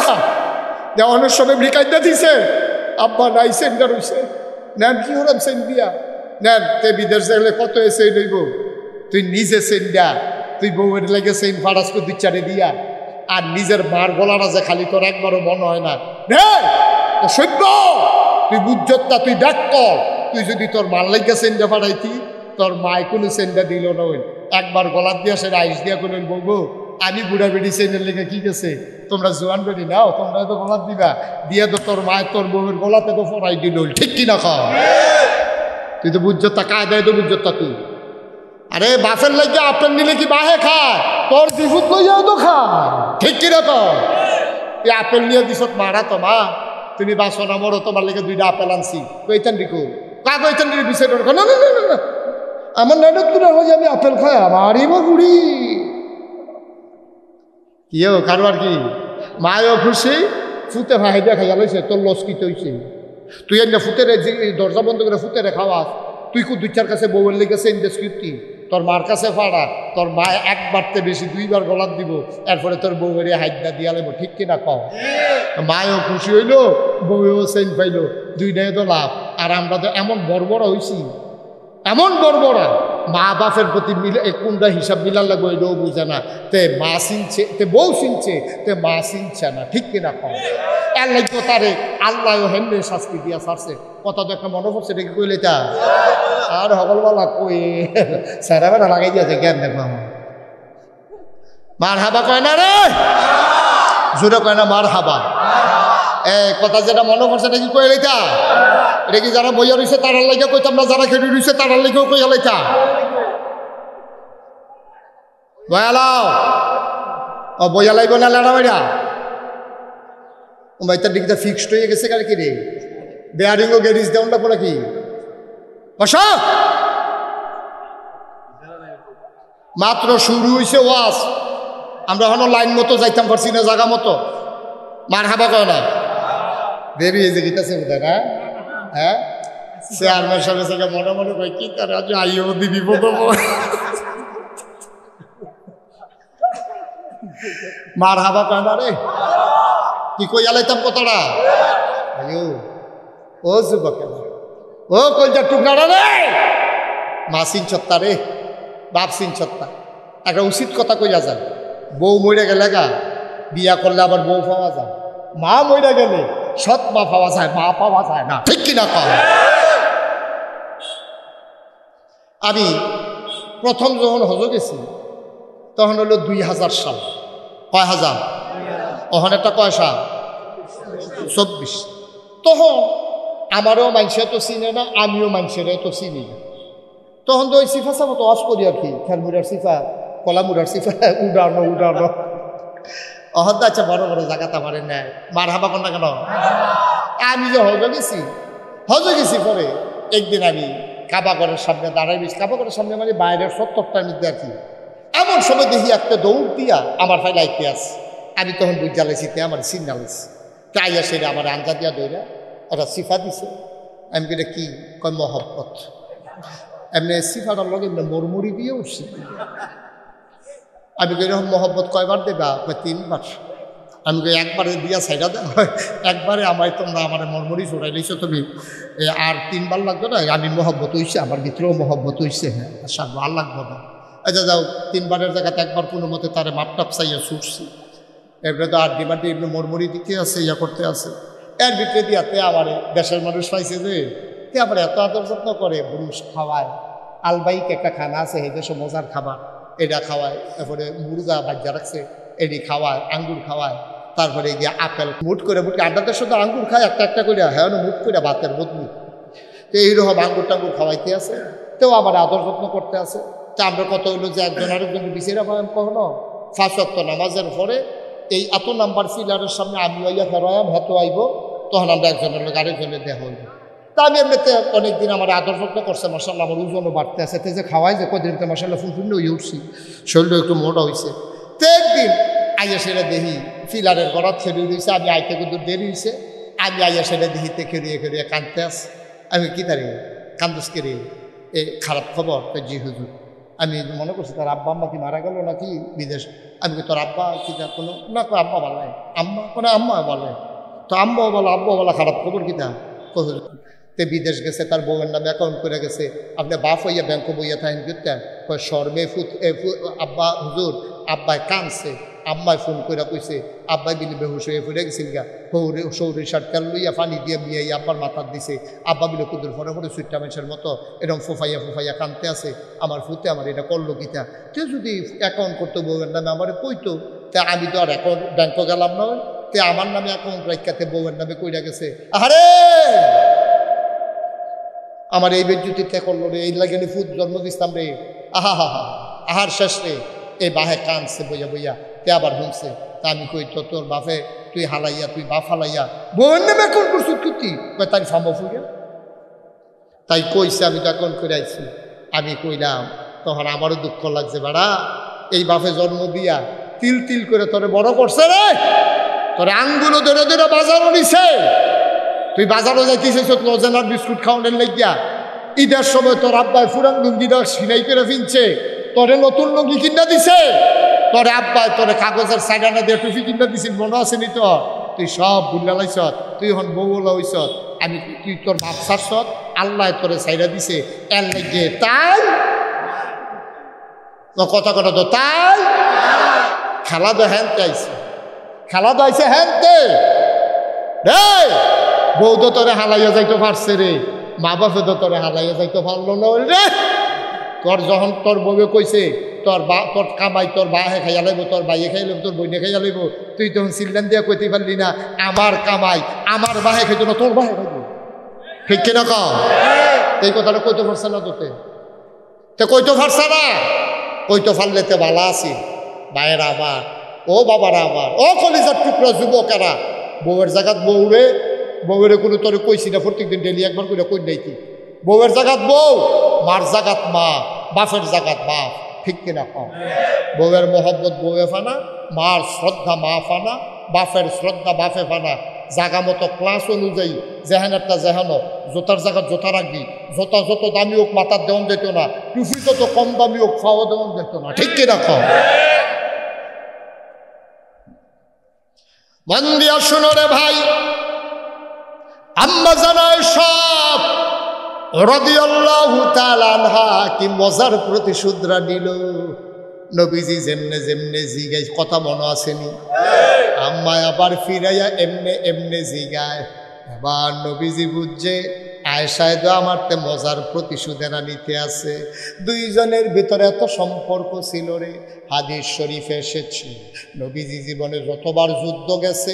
দেওয়ানোর সময় ব্রিকাইদা দিছে, আব্বা নাই সেন্টার হইছে, নেন কি হলাম সেন দিয়া নেন, তে বিদেশ গেলে কত এসে নইব, তুই নিজে সেন্ডা তুই বউয়ের লেগে সেন ফাড়াসকে দুই চারে দিয়া আর নিজের মার গলাটা যে খালি তোর একবারও মনে হয় না সভ্য তুই বুঝতা তুই ডাক কর তুই যদি তোর মার লেগে সেন্ডা ফাড়াইতি তোর মায় কোনো সেন্ডা দিল না ওই একবার গলার দিয়া সে আইস দিয়া করলেন বলবো আমি বুড়া বেড়ি সেন্ডের লেগে কি গেছে তোমরা জোয়ান বেড়ি নাও তোমরা তো গলার দিবা দিয়ে তো তোর মায়ের তোর বউয়ের গলাতে তো ফরাই দিল ঠিক কিনা খাও তুই তো বুঝতা কায়দায় তো বুঝতা তুই আরে বাসের লাগে আপেল নিলে কি বাহে খায় তোর দিফুত লইয়াও তো খায় ঠিক কিনা তো তুই আপেল নিয়ে দিছত মারা তো মা তুমি বাসো না মরো তোমার লেগে দুইটা আপেল আনছি কইতান রিকো কাক কইতান রি বিষয় না না না না আমার নাটক তুলে হয়ে আমি আপেল খাই আমারই বা বুড়ি কিও কারবার কি মায়ও খুশি ফুতে ভাই দেখা গেছে তোর লস কি তৈছে তুই এনে ফুতেরে দরজা বন্ধ করে ফুতেরে খাওয়াস তুই কু দুই চার কাছে বউয়ের লেগেছে ইন্ডাস্ক্রিপ্টি তোর মার কাছে ফাড়া তোর মা একবারতে বেশি দুইবার গলার দিব এরপরে তোর বউয়ের হাইডা দিয়া লাগবো ঠিক কিনা কও মায়ও খুশি হইলো বউয়েও সেন পাইলো দুইটাই তো লাভ আর আমরা তো এমন বড়বড়া হইছি এমন বড়বড়া মা বাপের প্রতি মিলে কোনটা হিসাব মিলার লাগবে এটাও বুঝে না তে মা চিনছে তে বউ চিনছে তে মা চিনছে না ঠিক কিনা কম এর লাগবে তারে আল্লাহ হেমনে শাস্তি দিয়া ছাড়ছে কথা তো একটা মনে পড়ছে দেখি কইলে তা আর হগলবেলা কই সারা বেলা লাগাই দিয়েছে জ্ঞান দেখবো আমার মার হাবা কয় না রে জোরে কয় না মার হাবা কথা যেটা মনে পড়ছে নাকি কই লাইতা এটা কি যারা বইয়া রয়েছে তারার লাগে কইতাম না যারা খেলে রয়েছে তারার লাগেও কইয়া লাইতা বয়ালাও ও বইয়া লাইব না লেড়া বাইরা ও ভাই তার দিকটা ফিক্সড হয়ে গেছে কার কি রে বেয়ারিং ও গ্যারিজ দেওয়া না পড়ে কি বসা মাত্র শুরু হয়েছে ওয়াজ আমরা এখনো লাইন মতো যাইতাম পারছি না জায়গা মতো মার হাবা কয় না বেরিয়ে যে গীতাছে বোধ না হ্যাঁ চেয়ারম্যান সাহেবের সঙ্গে মনে মনে কয় কি করে আজ আইও দিবি বোধ মার হাবা কয় না রে কি কই আলাইতাম কতটা আইও ও যুবক ও কলজার টুকরাটা রে মা সিন ছত্তা রে বাপ সিন ছত্তা একটা উচিত কথা কইয়া যায় বউ মরে গেলে গা বিয়া করলে আবার বউ পাওয়া যায় মা মরে গেলে সৎ মা পাওয়া যায় মা পাওয়া যায় না ঠিক কিনা কয় আমি প্রথম যখন হজ গেছি তখন হলো 2000 সাল কয় হাজার ওখানে একটা কয় সাল 24 তখন আমারও মানুষের তো চিনে না আমিও মানুষের তো চিনি না তখন তো ওই সিফা সামো তো অস করি আর কি খেলমুড়ার সিফা কলামুড়ার সিফা উড়ানো উড়ানো অহদ্দা আচ্ছা বড় বড় জায়গাতে পারে নেয় মার হাবা কন্যা কেন আমি যে হজ গেছি পরে একদিন আমি কাবাগরের সামনে দাঁড়াই বেশি কাবাগরের সামনে মানে বাইরের 70টার মধ্যে আর কি এমন সময় দেখি একটা দৌড় দিয়া আমার ফাইল আইতে আছে আমি তখন বুঝ জ্বালাইছি তে আমার সিগনালাইছি তাই আসে আমার আঞ্জা দিয়া দৌড়া একটা সিফা দিছে আমি এটা কি কয় মহব্বত এমনি সিফাটার লগে এমনি মরমরি দিয়ে উঠছি আমি এরকম মহব্বত কয়বার দেবা 3বার আমি একবারে দিয়া সাইডা দেওয়া হয় একবারে আমায় তোমরা আমার মরমরি চড়াই দিয়েছো তুমি আর 3বার লাগবে না আমি মহব্বত হইছে আমার ভিতরেও মহব্বত হইছে হ্যাঁ আর লাগবে না আচ্ছা যাও 3বারের জায়গাতে একবার কোনো মতে তারে মাপটাপ চাইয়া ছুটছি এরপরে তো আর ডিমান্ডে এমনি মরমরি দিতে আছে ইয়া করতে আছে এর ভিতরে দিয়াতে আমার দেশের মানুষ পাইছে যে তে আবার এত আদর যত্ন করে পুরুষ খাওয়ায় আলবাইক একটা খানা আছে এই দেশে মজার খাবার এটা খাওয়ায় তারপরে মুরগা বাজ্যা রাখছে এটি খাওয়ায় আঙ্গুর খাওয়ায় তারপরে গিয়ে আপেল মুট করে আড্ডাতে শুধু আঙ্গুর খায় একটা একটা করে হ্যাঁ মুট করে ভাতের বদলি তো এইরকম আঙ্গুর টাঙ্গুর খাওয়াইতে আছে তেও আবার আদর যত্ন করতে আছে তা আমরা কত হইলো যে একজন আরেকজনকে বিচেরা পাইম কখনো 5 ওয়াক্ত নামাজের পরে এই এত নাম্বার ফিলারের সামনে আমি আইয়া ফেরাইম হেতো আইব তখন আমরা একজনের লোক আরেকজনের দেহ হইব তা আমি এমনিতে অনেকদিন আমার আদর যত্ন করছে মাসাল্লাহ আমার ওজনও বাড়তে আছে তে যে খাওয়াই যে কদিন মাসাল্লাহ ফুলফুল হয়ে উঠছি শরীরও একটু মোটা হয়েছে তো একদিন আইয়া সেটা দেখি ফিলারের গড়া ছেড়ে রয়েছে আমি আইতে কিন্তু দেরি হয়েছে আমি আইয়া সেটা দেখিতে খেরিয়ে খেরিয়ে কাঁদতে আস আমি কি তারি কান্দুস কেড়ে এ খারাপ খবর জি হুজুর আমি মনে করছি তার আব্বা আম্মা কি মারা গেল নাকি বিদেশ আমি তোর আব্বা কি কোনো না আব্বা বলে আম্মা কোনো আম্মা বলে তো আম্মাও বলো আব্বা বলা খারাপ খবর কিতা তে বিদেশ গেছে, তার বউয়ের নামে অ্যাকাউন্ট করে গেছে। আপনি বাপ হইয়া ব্যাংক বইয়া থাকেন করতেন, সর্বে আব্বা হুজুর আব্বাই কানছে, আম্মায় ফোন করে কইছে, আব্বাই বিলি বেহুশ হয়ে ফুরে গেছিল গা, সৌরি শার্ট তেল লইয়া পানি দিয়ে বিয়ে আব্বার মাথার দিছে। আব্বা বিলে কুদুর ফরে ফরে সুইট্টা মানুষের মতো এরকম ফুফাইয়া কানতে আছে, আমার ফুতে আমার এটা করলো গীতা। তে যদি অ্যাকাউন্ট করতো বউয়ের নামে আমার কইতো, তে আমি তো আর অ্যাকাউন্ট ব্যাংকে গেলাম না, তে আমার নামে অ্যাকাউন্ট রাখাতে বউয়ের নামে কইরা গেছে। আরে আমার এই বেজ্জুতিতে করলো রে, এই লাগে ফুট জন্ম দিতাম রে, আহা হা হা, আহার শেষ রে। এই বাহে কানছে বইয়া বইয়া, তে আবার শুনছে। তা আমি কই তো তোর বাপে তুই হালাইয়া, তুই বাপ হালাইয়া বউয়ের নামে অ্যাকাউন্ট করছিস কুতি, তাই ফামো ফুগে। তাই কইছে আমি তো অ্যাকাউন্ট করে আইছি। আমি কইলাম তখন আমারও দুঃখ লাগছে, বেড়া এই বাপে জন্ম দিয়া তিল তিল করে তোরে বড় করছে রে, তোরে আঙ্গুলো ধরে ধরে বাজারও নিছে। তুই বাজারও যাইতেছিস লজেনার বিস্কুট খাওয়ানোর লাগিয়া, ঈদের সময় তোর আব্বাই ফুরান লুঙ্গিটা সিলাই করে ফিনছে, তোরে নতুন লুঙ্গি কিনা দিছে, তোরে আব্বাই তোরে কাগজের সাইডানা দিয়ে টুপি কিনা দিছিল, মনে আছে নি তোর? তুই সব ভুল্লা লাইছ, তুই এখন বউলা হইছ। আমি তুই তোর বাপ ছাড়ছ, আল্লাহ তোরে সাইডা দিছে এর লাগে, তাই কথা কথা তো তাই খেলা তো হ্যানতে আইছে, খেলা তো আইছে হ্যানতে রে। বউ তো তোরে হালাইয়া যাইতে পারছে রে, মা বাপে তো তোরে হালাইয়া যাইতে পারলো না রে। তোর যখন তোর বউয়ে কইছে তোর কামাই তোর বাহে খাইয়া লাইব, তোর বাইয়ে খাইয়া লাইব, তোর বইনে খাইয়া লাইব, তুই তখন সিল্লান দিয়া কইতে পারলি না আমার কামাই আমার বাহে খাইতো না, তোর বাহে খাইব। ঠিক কিনা ক? এই কথাটা কইতে পারছে না তোতে, তে কইতে পারছে না। কইতে পারলে তে ভালো আছি। ভাইয়েরা আমার, ও বাবারা আমার, ও কলিজার টুকরা যুবকেরা, বউয়ের জায়গাত বউরে কোনো তোরে কইছি না, প্রত্যেকদিন ডেলি একবার করে কই নাই কি? বউয়ের জায়গাত বউ, মার জায়গাত মা, বাপের জায়গাত বাপ। ঠিক কিনা কম? বউয়ের মোহব্বত বউয়ে ফানা, মার শ্রদ্ধা মা ফানা, বাপের শ্রদ্ধা বাপে ফানা। জাগা মতো ক্লাস অনুযায়ী যেহানেরটা যেহানো, জোতার জায়গাত জোতা রাখবি, জোতা যত দামি হোক মাথার দেওয়ান যেত না, টুপি যত কম দামি হোক খাওয়া দেওয়ান যেত না। ঠিক কিনা কম? মন দিয়া শুনো রে ভাই, আম্মা জানায় সব রাদিয়াল্লাহু তাআলা আনহা কি মজার প্রতিশোধরা নিল। নবীজি যেমনে যেমনে জিগাই, কথা মনে আসেনি? আম্মা আবার ফিরাইয়া এমনে এমনে জিগায়। এবার নবীজি বুঝছে আয়েশায় তো আমার তে মজার প্রতিশোধেরা নিতে আছে। দুইজনের ভিতরে এত সম্পর্ক ছিল রে। হাদিস শরীফে এসেছে নবীজি জীবনে যতবার যুদ্ধ গেছে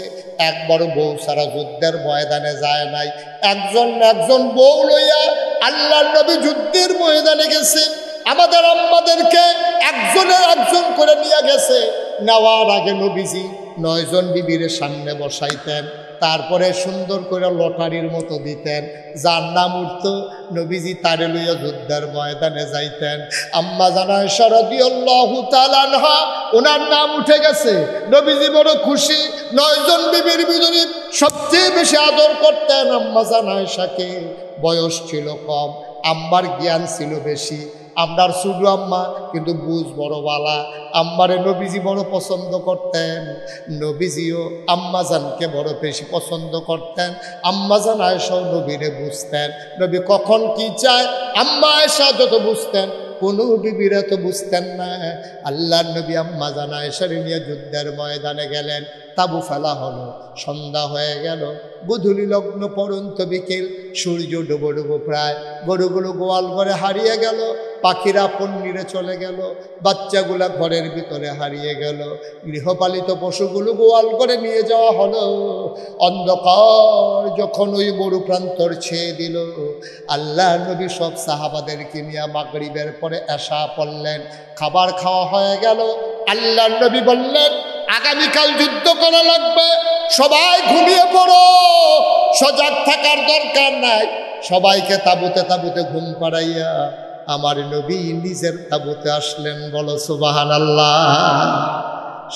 একবার বউ ছাড়া যুদ্ধের ময়দানে যায় নাই। একজন বউ লইয়া আল্লাহর নবী যুদ্ধের ময়দানে গেছে। আমাদের আম্মাদেরকে একজন করে নিয়ে গেছে। নেওয়ার আগে নবীজি 9 জন বিবির সামনে বসাইতেন, তারপরে সুন্দর করে লটারির মতো দিতেন। যার নাম উঠত নবীজি তারে লইয়া যুদ্ধের ময়দানে যাইতেন। আম্মা জানা আয়েশা রাদিয়াল্লাহু তাআলা আনহা, ওনার নাম উঠে গেছে। নবীজি বড় খুশি। 9 জন বিবির ভিতরে সবচেয়ে বেশি আদর করতেন আম্মা জানা আয়েশাকে। বয়স ছিল কম, আম্মার জ্ঞান ছিল বেশি। আপনার শুধু আম্মা কিন্তু বুঝ বড় বালা। আম্মারে নবীজি বড় পছন্দ করতেন। নবীজিও আম্মাজানকে বড় বেশি পছন্দ করতেন। আম্মাজান আয়েশাও নবীরে বুঝতেন, নবী কখন কি চায় আম্মা আয়েশা যত বুঝতেন, কোনো বিবিরা তো বুঝতেন না। আল্লাহর নবী আম্মাজান আয়েশারে নিয়ে যুদ্ধের ময়দানে গেলেন। তাবু ফেলা হলো, সন্ধ্যা হয়ে গেল, গোধূলি লগ্ন পড়ন্ত বিকেল, সূর্য ডুবো ডুবো প্রায়। গরুগুলো গোয়াল ঘরে হারিয়ে গেল, পাখিরা পন্নিরে চলে গেল, বাচ্চাগুলা ঘরের ভিতরে হারিয়ে গেল, গৃহপালিত পশুগুলো গোয়াল করে নিয়ে যাওয়া হলো। অন্ধকার যখন ওই মরু প্রান্তর ছেয়ে দিল, আল্লাহ নবী সব সাহাবাদেরকে নিয়ে মাগরিবের পরে এশা পড়লেন। খাবার খাওয়া হয়ে গেল। আল্লাহ নবী বললেন, আগামীকাল যুদ্ধ করা লাগবে, সবাই ঘুমিয়ে পড়ো, সজাগ থাকার দরকার নাই। সবাইকে তাবুতে তাবুতে ঘুম পাড়াইয়া আমার নবী নিজের তাবুতে আসলেন। বলো সুবহানাল্লাহ।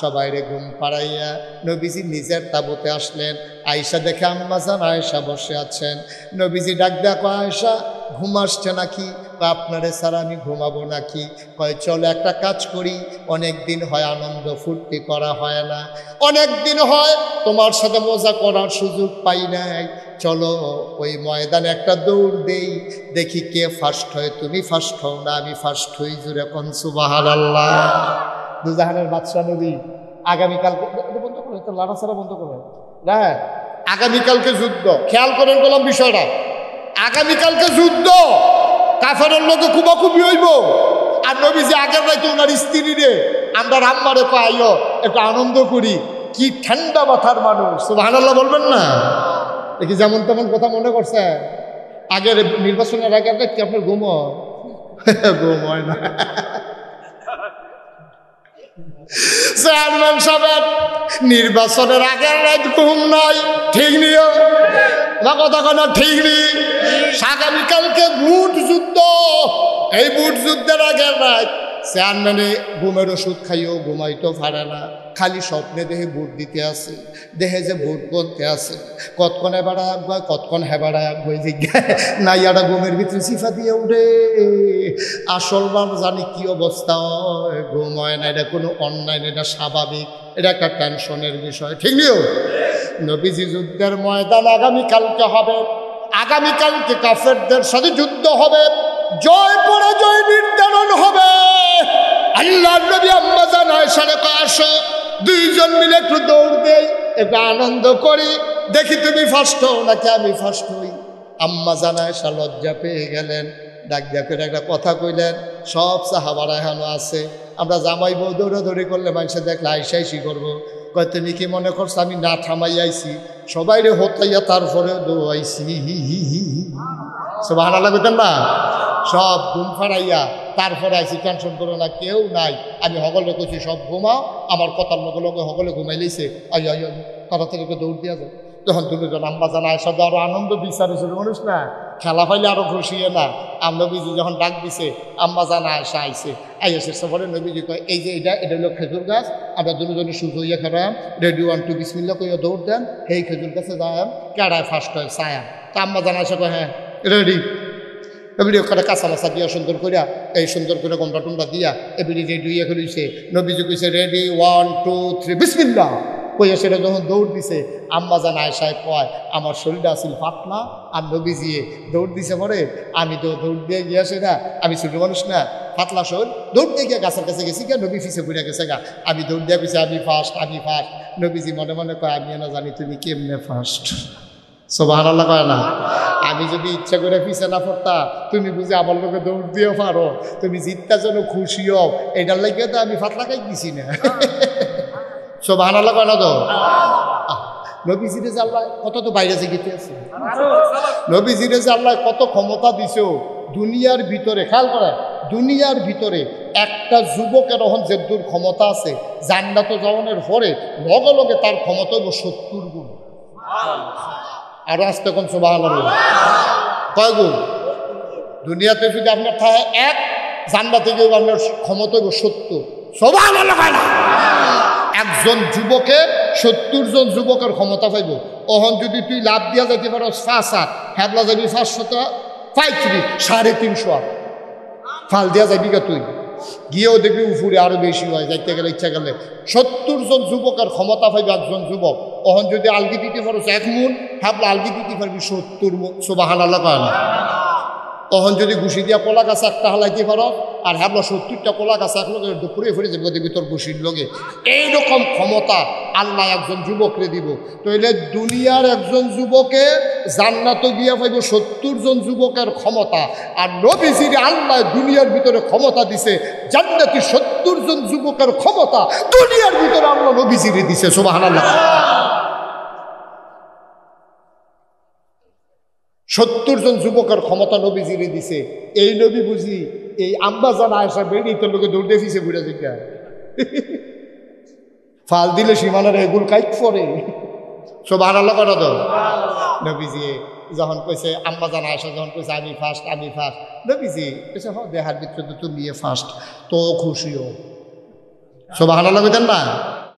সবাইরে ঘুম পাড়াইয়া নবীজি নিজের তাবুতে আসলেন। আয়েশা দেখে আম্মাজান আয়েশা বসে আছেন। নবীজি ডাক দেখো আয়েশা, ঘুম আসছে নাকি? আপনারে ছাড়া আমি ঘুমাবো নাকি? কয় চলো একটা কাজ করি, অনেক দিন হয় আনন্দ ফুর্তি করা হয় না, অনেক দিন হয় তোমার সাথে মজা করার সুযোগ পাই নাই, চলো ওই ময়দানে একটা দৌড় দেই, দেখি কে ফার্স্ট হয়। তুমি ফার্স্ট হও না আমি ফার্স্ট হই। জুড়ে কোন সুবহানাল্লাহ। দুজাহানের বাদশাহ নবী আগামীকালকে বন্ধ করে, তো লাড়াছাড়া বন্ধ করে, হ্যাঁ আগামীকালকে যুদ্ধ। খেয়াল করেন বললাম বিষয়টা, আগামীকালকে যুদ্ধ, কাফেরের লোকে কুবাকুবি হইব। আর নবীজি আগের রাইতে ওনার স্ত্রী রে আমরা রাম্মারে পাইও একটু আনন্দ করি। কি ঠান্ডা মাথার মানুষ, সুবহানাল্লাহ বলবেন না? দেখি যেমন তেমন কথা মনে করছে। আগের নির্বাচনের আগের রাত কি আপনার ঘুম ঘুম হয় না? চেয়ারম্যান সাহেব নির্বাচনের আগের রাত ঘুম নাই, ঠিক নিও না কথা কেন? ঠিক নেই। আগামীকালকে বুট যুদ্ধ, এই বুট যুদ্ধের আগের রাত চেয়ারম্যানে ঘুমের ওষুধ খাইও ঘুমাইতো পারে না, খালি স্বপ্নে দেহে বুট দিতে আসে, দেহে যে বুট বলতে আসে, কতক্ষণ হেবাড়া আঁকবায় কতক্ষণ হেবাড়া আঁকবই জিজ্ঞায় নাই, একটা ঘুমের ভিতরে সিফা দিয়ে উঠে। আসল বার জানি কি অবস্থা হয়, ঘুম হয় না, এটা কোনো অন্যায়, এটা স্বাভাবিক, এটা একটা টেনশনের বিষয়, ঠিক নিও। নবীজি যুদ্ধের ময়দান আগামীকালকে হবে, আগামীকালকে কাফেরদের সাথে যুদ্ধ হবে, জয় পরাজয় নির্ধারণ হবে। আল্লাহর নবী আম্মা জান আয়েশারে কয় আসো দুইজন মিলে একটু দৌড় দেই, একটু আনন্দ করি, দেখি তুমি ফার্স্ট হও নাকি আমি ফার্স্ট হই। আম্মা জান আয়েশা লজ্জা পেয়ে গেলেন, ডাক দিয়া করে একটা কথা কইলেন, সব সাহাবারা এখনো আছে, আমরা জামাই বউ দৌড়াদৌড়ি করলে মানুষে দেখলে আইসাইসি করবো। কয় তুমি কি মনে করছো আমি না থামাই আইছি? সবাই রে হতাইয়া তারপরে দৌড়াইছি। সুবহানাল্লাহ বলতেন না? সব ঘুম ফাড়াইয়া তারপরে আইসি, টেনশন করো না, কেউ নাই। আমি হগলে কইছি সব ঘুমাও, আমার কথার লগে লগে হগলে ঘুমাই লইছে, আই আই তাড়াতাড়ি দৌড় দিয়া যায়। তখন দুজন আম্মা জান আয়েশা আরো আনন্দ বিচারেছিল মানুষ না, খেলা পাইলে আরো খুশিয়ে না। নবীজি যখন ডাক দিছে আম্মা জান আয়েশা আইসে, আইসে সবরে নবীজি কয় এই যে এটা হলো খেজুর গাছ, আমরা দুজনে সুযোগ হইয়া খেলাম, রেডি 1 2 বিসমিল্লাহ কইয়া দৌড় দেন, এই খেজুর গাছে যাম, কেডায় ফার্স্ট হয় ছায়া। তা আম্মা জান আয়েশা কয় হ্যাঁ রেডি। এবিডি ওখানে কাঁচা মাছা দিয়া সুন্দর করিয়া এই সুন্দর করে গমটা টুমটা দিয়া এবিডি রেডি হইয়া খেলিছে। নবীজি কইছে রেডি 1 2 3 বিসমিল্লাহ কইয়া সেটা যখন দৌড় দিছে, আম্মা জান আয়েশায় কয় আমার শরীরটা আসিল পাতলা, আর নবীজিয়ে দৌড় দিছে পরে আমি তো দৌড় দিয়ে গিয়েছে না, আমি ছোট মানুষ না, পাতলা শরীর, দৌড় দিয়ে গিয়ে গাছের কাছে গেছি গা, নবী ফিসে ঘুরে গেছে গা, আমি দৌড় দিয়ে গেছি আমি ফার্স্ট আমি ফার্স্ট। নবীজি মনে মনে কয় আমি না জানি তুমি কেমনে ফার্স্ট। সুবহানাল্লাহ কয় না? আমি যদি ইচ্ছা করে পিছে না পড়তা, তুমি বুঝে আমার লোকে দৌড় দিয়েও পারো, তুমি জিতটা যেন খুশি হও, এটার লাগে তো আমি ফাতলা খাই দিছি না। সুবহানাল্লাহ কয় না? তো নবীজিরে যে আল্লাহ কত তো বাইরে জিগিতে আছে, নবীজিরে যে আল্লাহ কত ক্ষমতা দিছো দুনিয়ার ভিতরে। খেয়াল করে দুনিয়ার ভিতরে একটা যুবকের এখন যে দূর ক্ষমতা আছে, জান্নাতে যাওয়ানোর পরে লগে লগে তার ক্ষমতা হইব 70 গুণ। আর আসতে কোন সুবহানাল্লাহ কয় গুণ? দুনিয়াতে যদি আপনার থাকে 1, জান্নাতে গিয়ে আপনার ক্ষমতা হইব 70। সুবহানাল্লাহ কয় না? একজন যুবকের 70 জন যুবকের ক্ষমতা পাইব। ওহন যদি তুই লাভ দিয়া যাইতে পারো 5 হ্যাবলা যাবি 500 5 350 ফাল দিয়া যাবি গা, তুই গিয়েও দেখবি উপরে আরো বেশি হয়, যাইতে গেলে ইচ্ছা গেলে 70 জন যুবকের ক্ষমতা পাইবে একজন যুবক। ওহন যদি আলগি দিতে পারো 1 মুন, হ্যাবলা আলগি দিতে পারবি 70 মুন। সুবহানাল্লাহ কয় না? তখন যদি ঘুষি দিয়া কলা গাছ একটা হালাইতে পারো, আর হ্যাবলা 70টা কলা গাছ এক লোকের দুপুরে ফিরে যাবে দেখবি তোর ঘুষির লোকে। এইরকম ক্ষমতা আল্লাহ একজন যুবকরে দিব। তো এলে দুনিয়ার একজন যুবকে জান্নাত গিয়া পাইব 70 জন যুবকের ক্ষমতা, আর নবীজির আল্লাহ দুনিয়ার ভিতরে ক্ষমতা দিছে জান্নাতি 70 জন যুবকের ক্ষমতা দুনিয়ার ভিতরে আল্লাহ নবীজিরে দিছে। সুবহানাল্লাহ। 70 জন যুবকের ক্ষমতা নবীজিরে দিছে। এই নবী বুঝি এই আম্মা জান আয়েশা বেড়ি তোর লোকে দৌড় দিয়ে ফিসে ঘুরে জিজ্ঞা ফাল দিলে সীমানার এগুল কাইট পরে। সুবহানাল্লাহ করা তো নবীজি যখন কইছে, আম্মা জান আয়েশা যখন কইছে আমি ফার্স্ট আমি ফার্স্ট, নবীজি কইছে হ দেহার ভিতরে তো তুমি ফার্স্ট, তো খুশি হো। সুবহানাল্লাহ কইতেন না?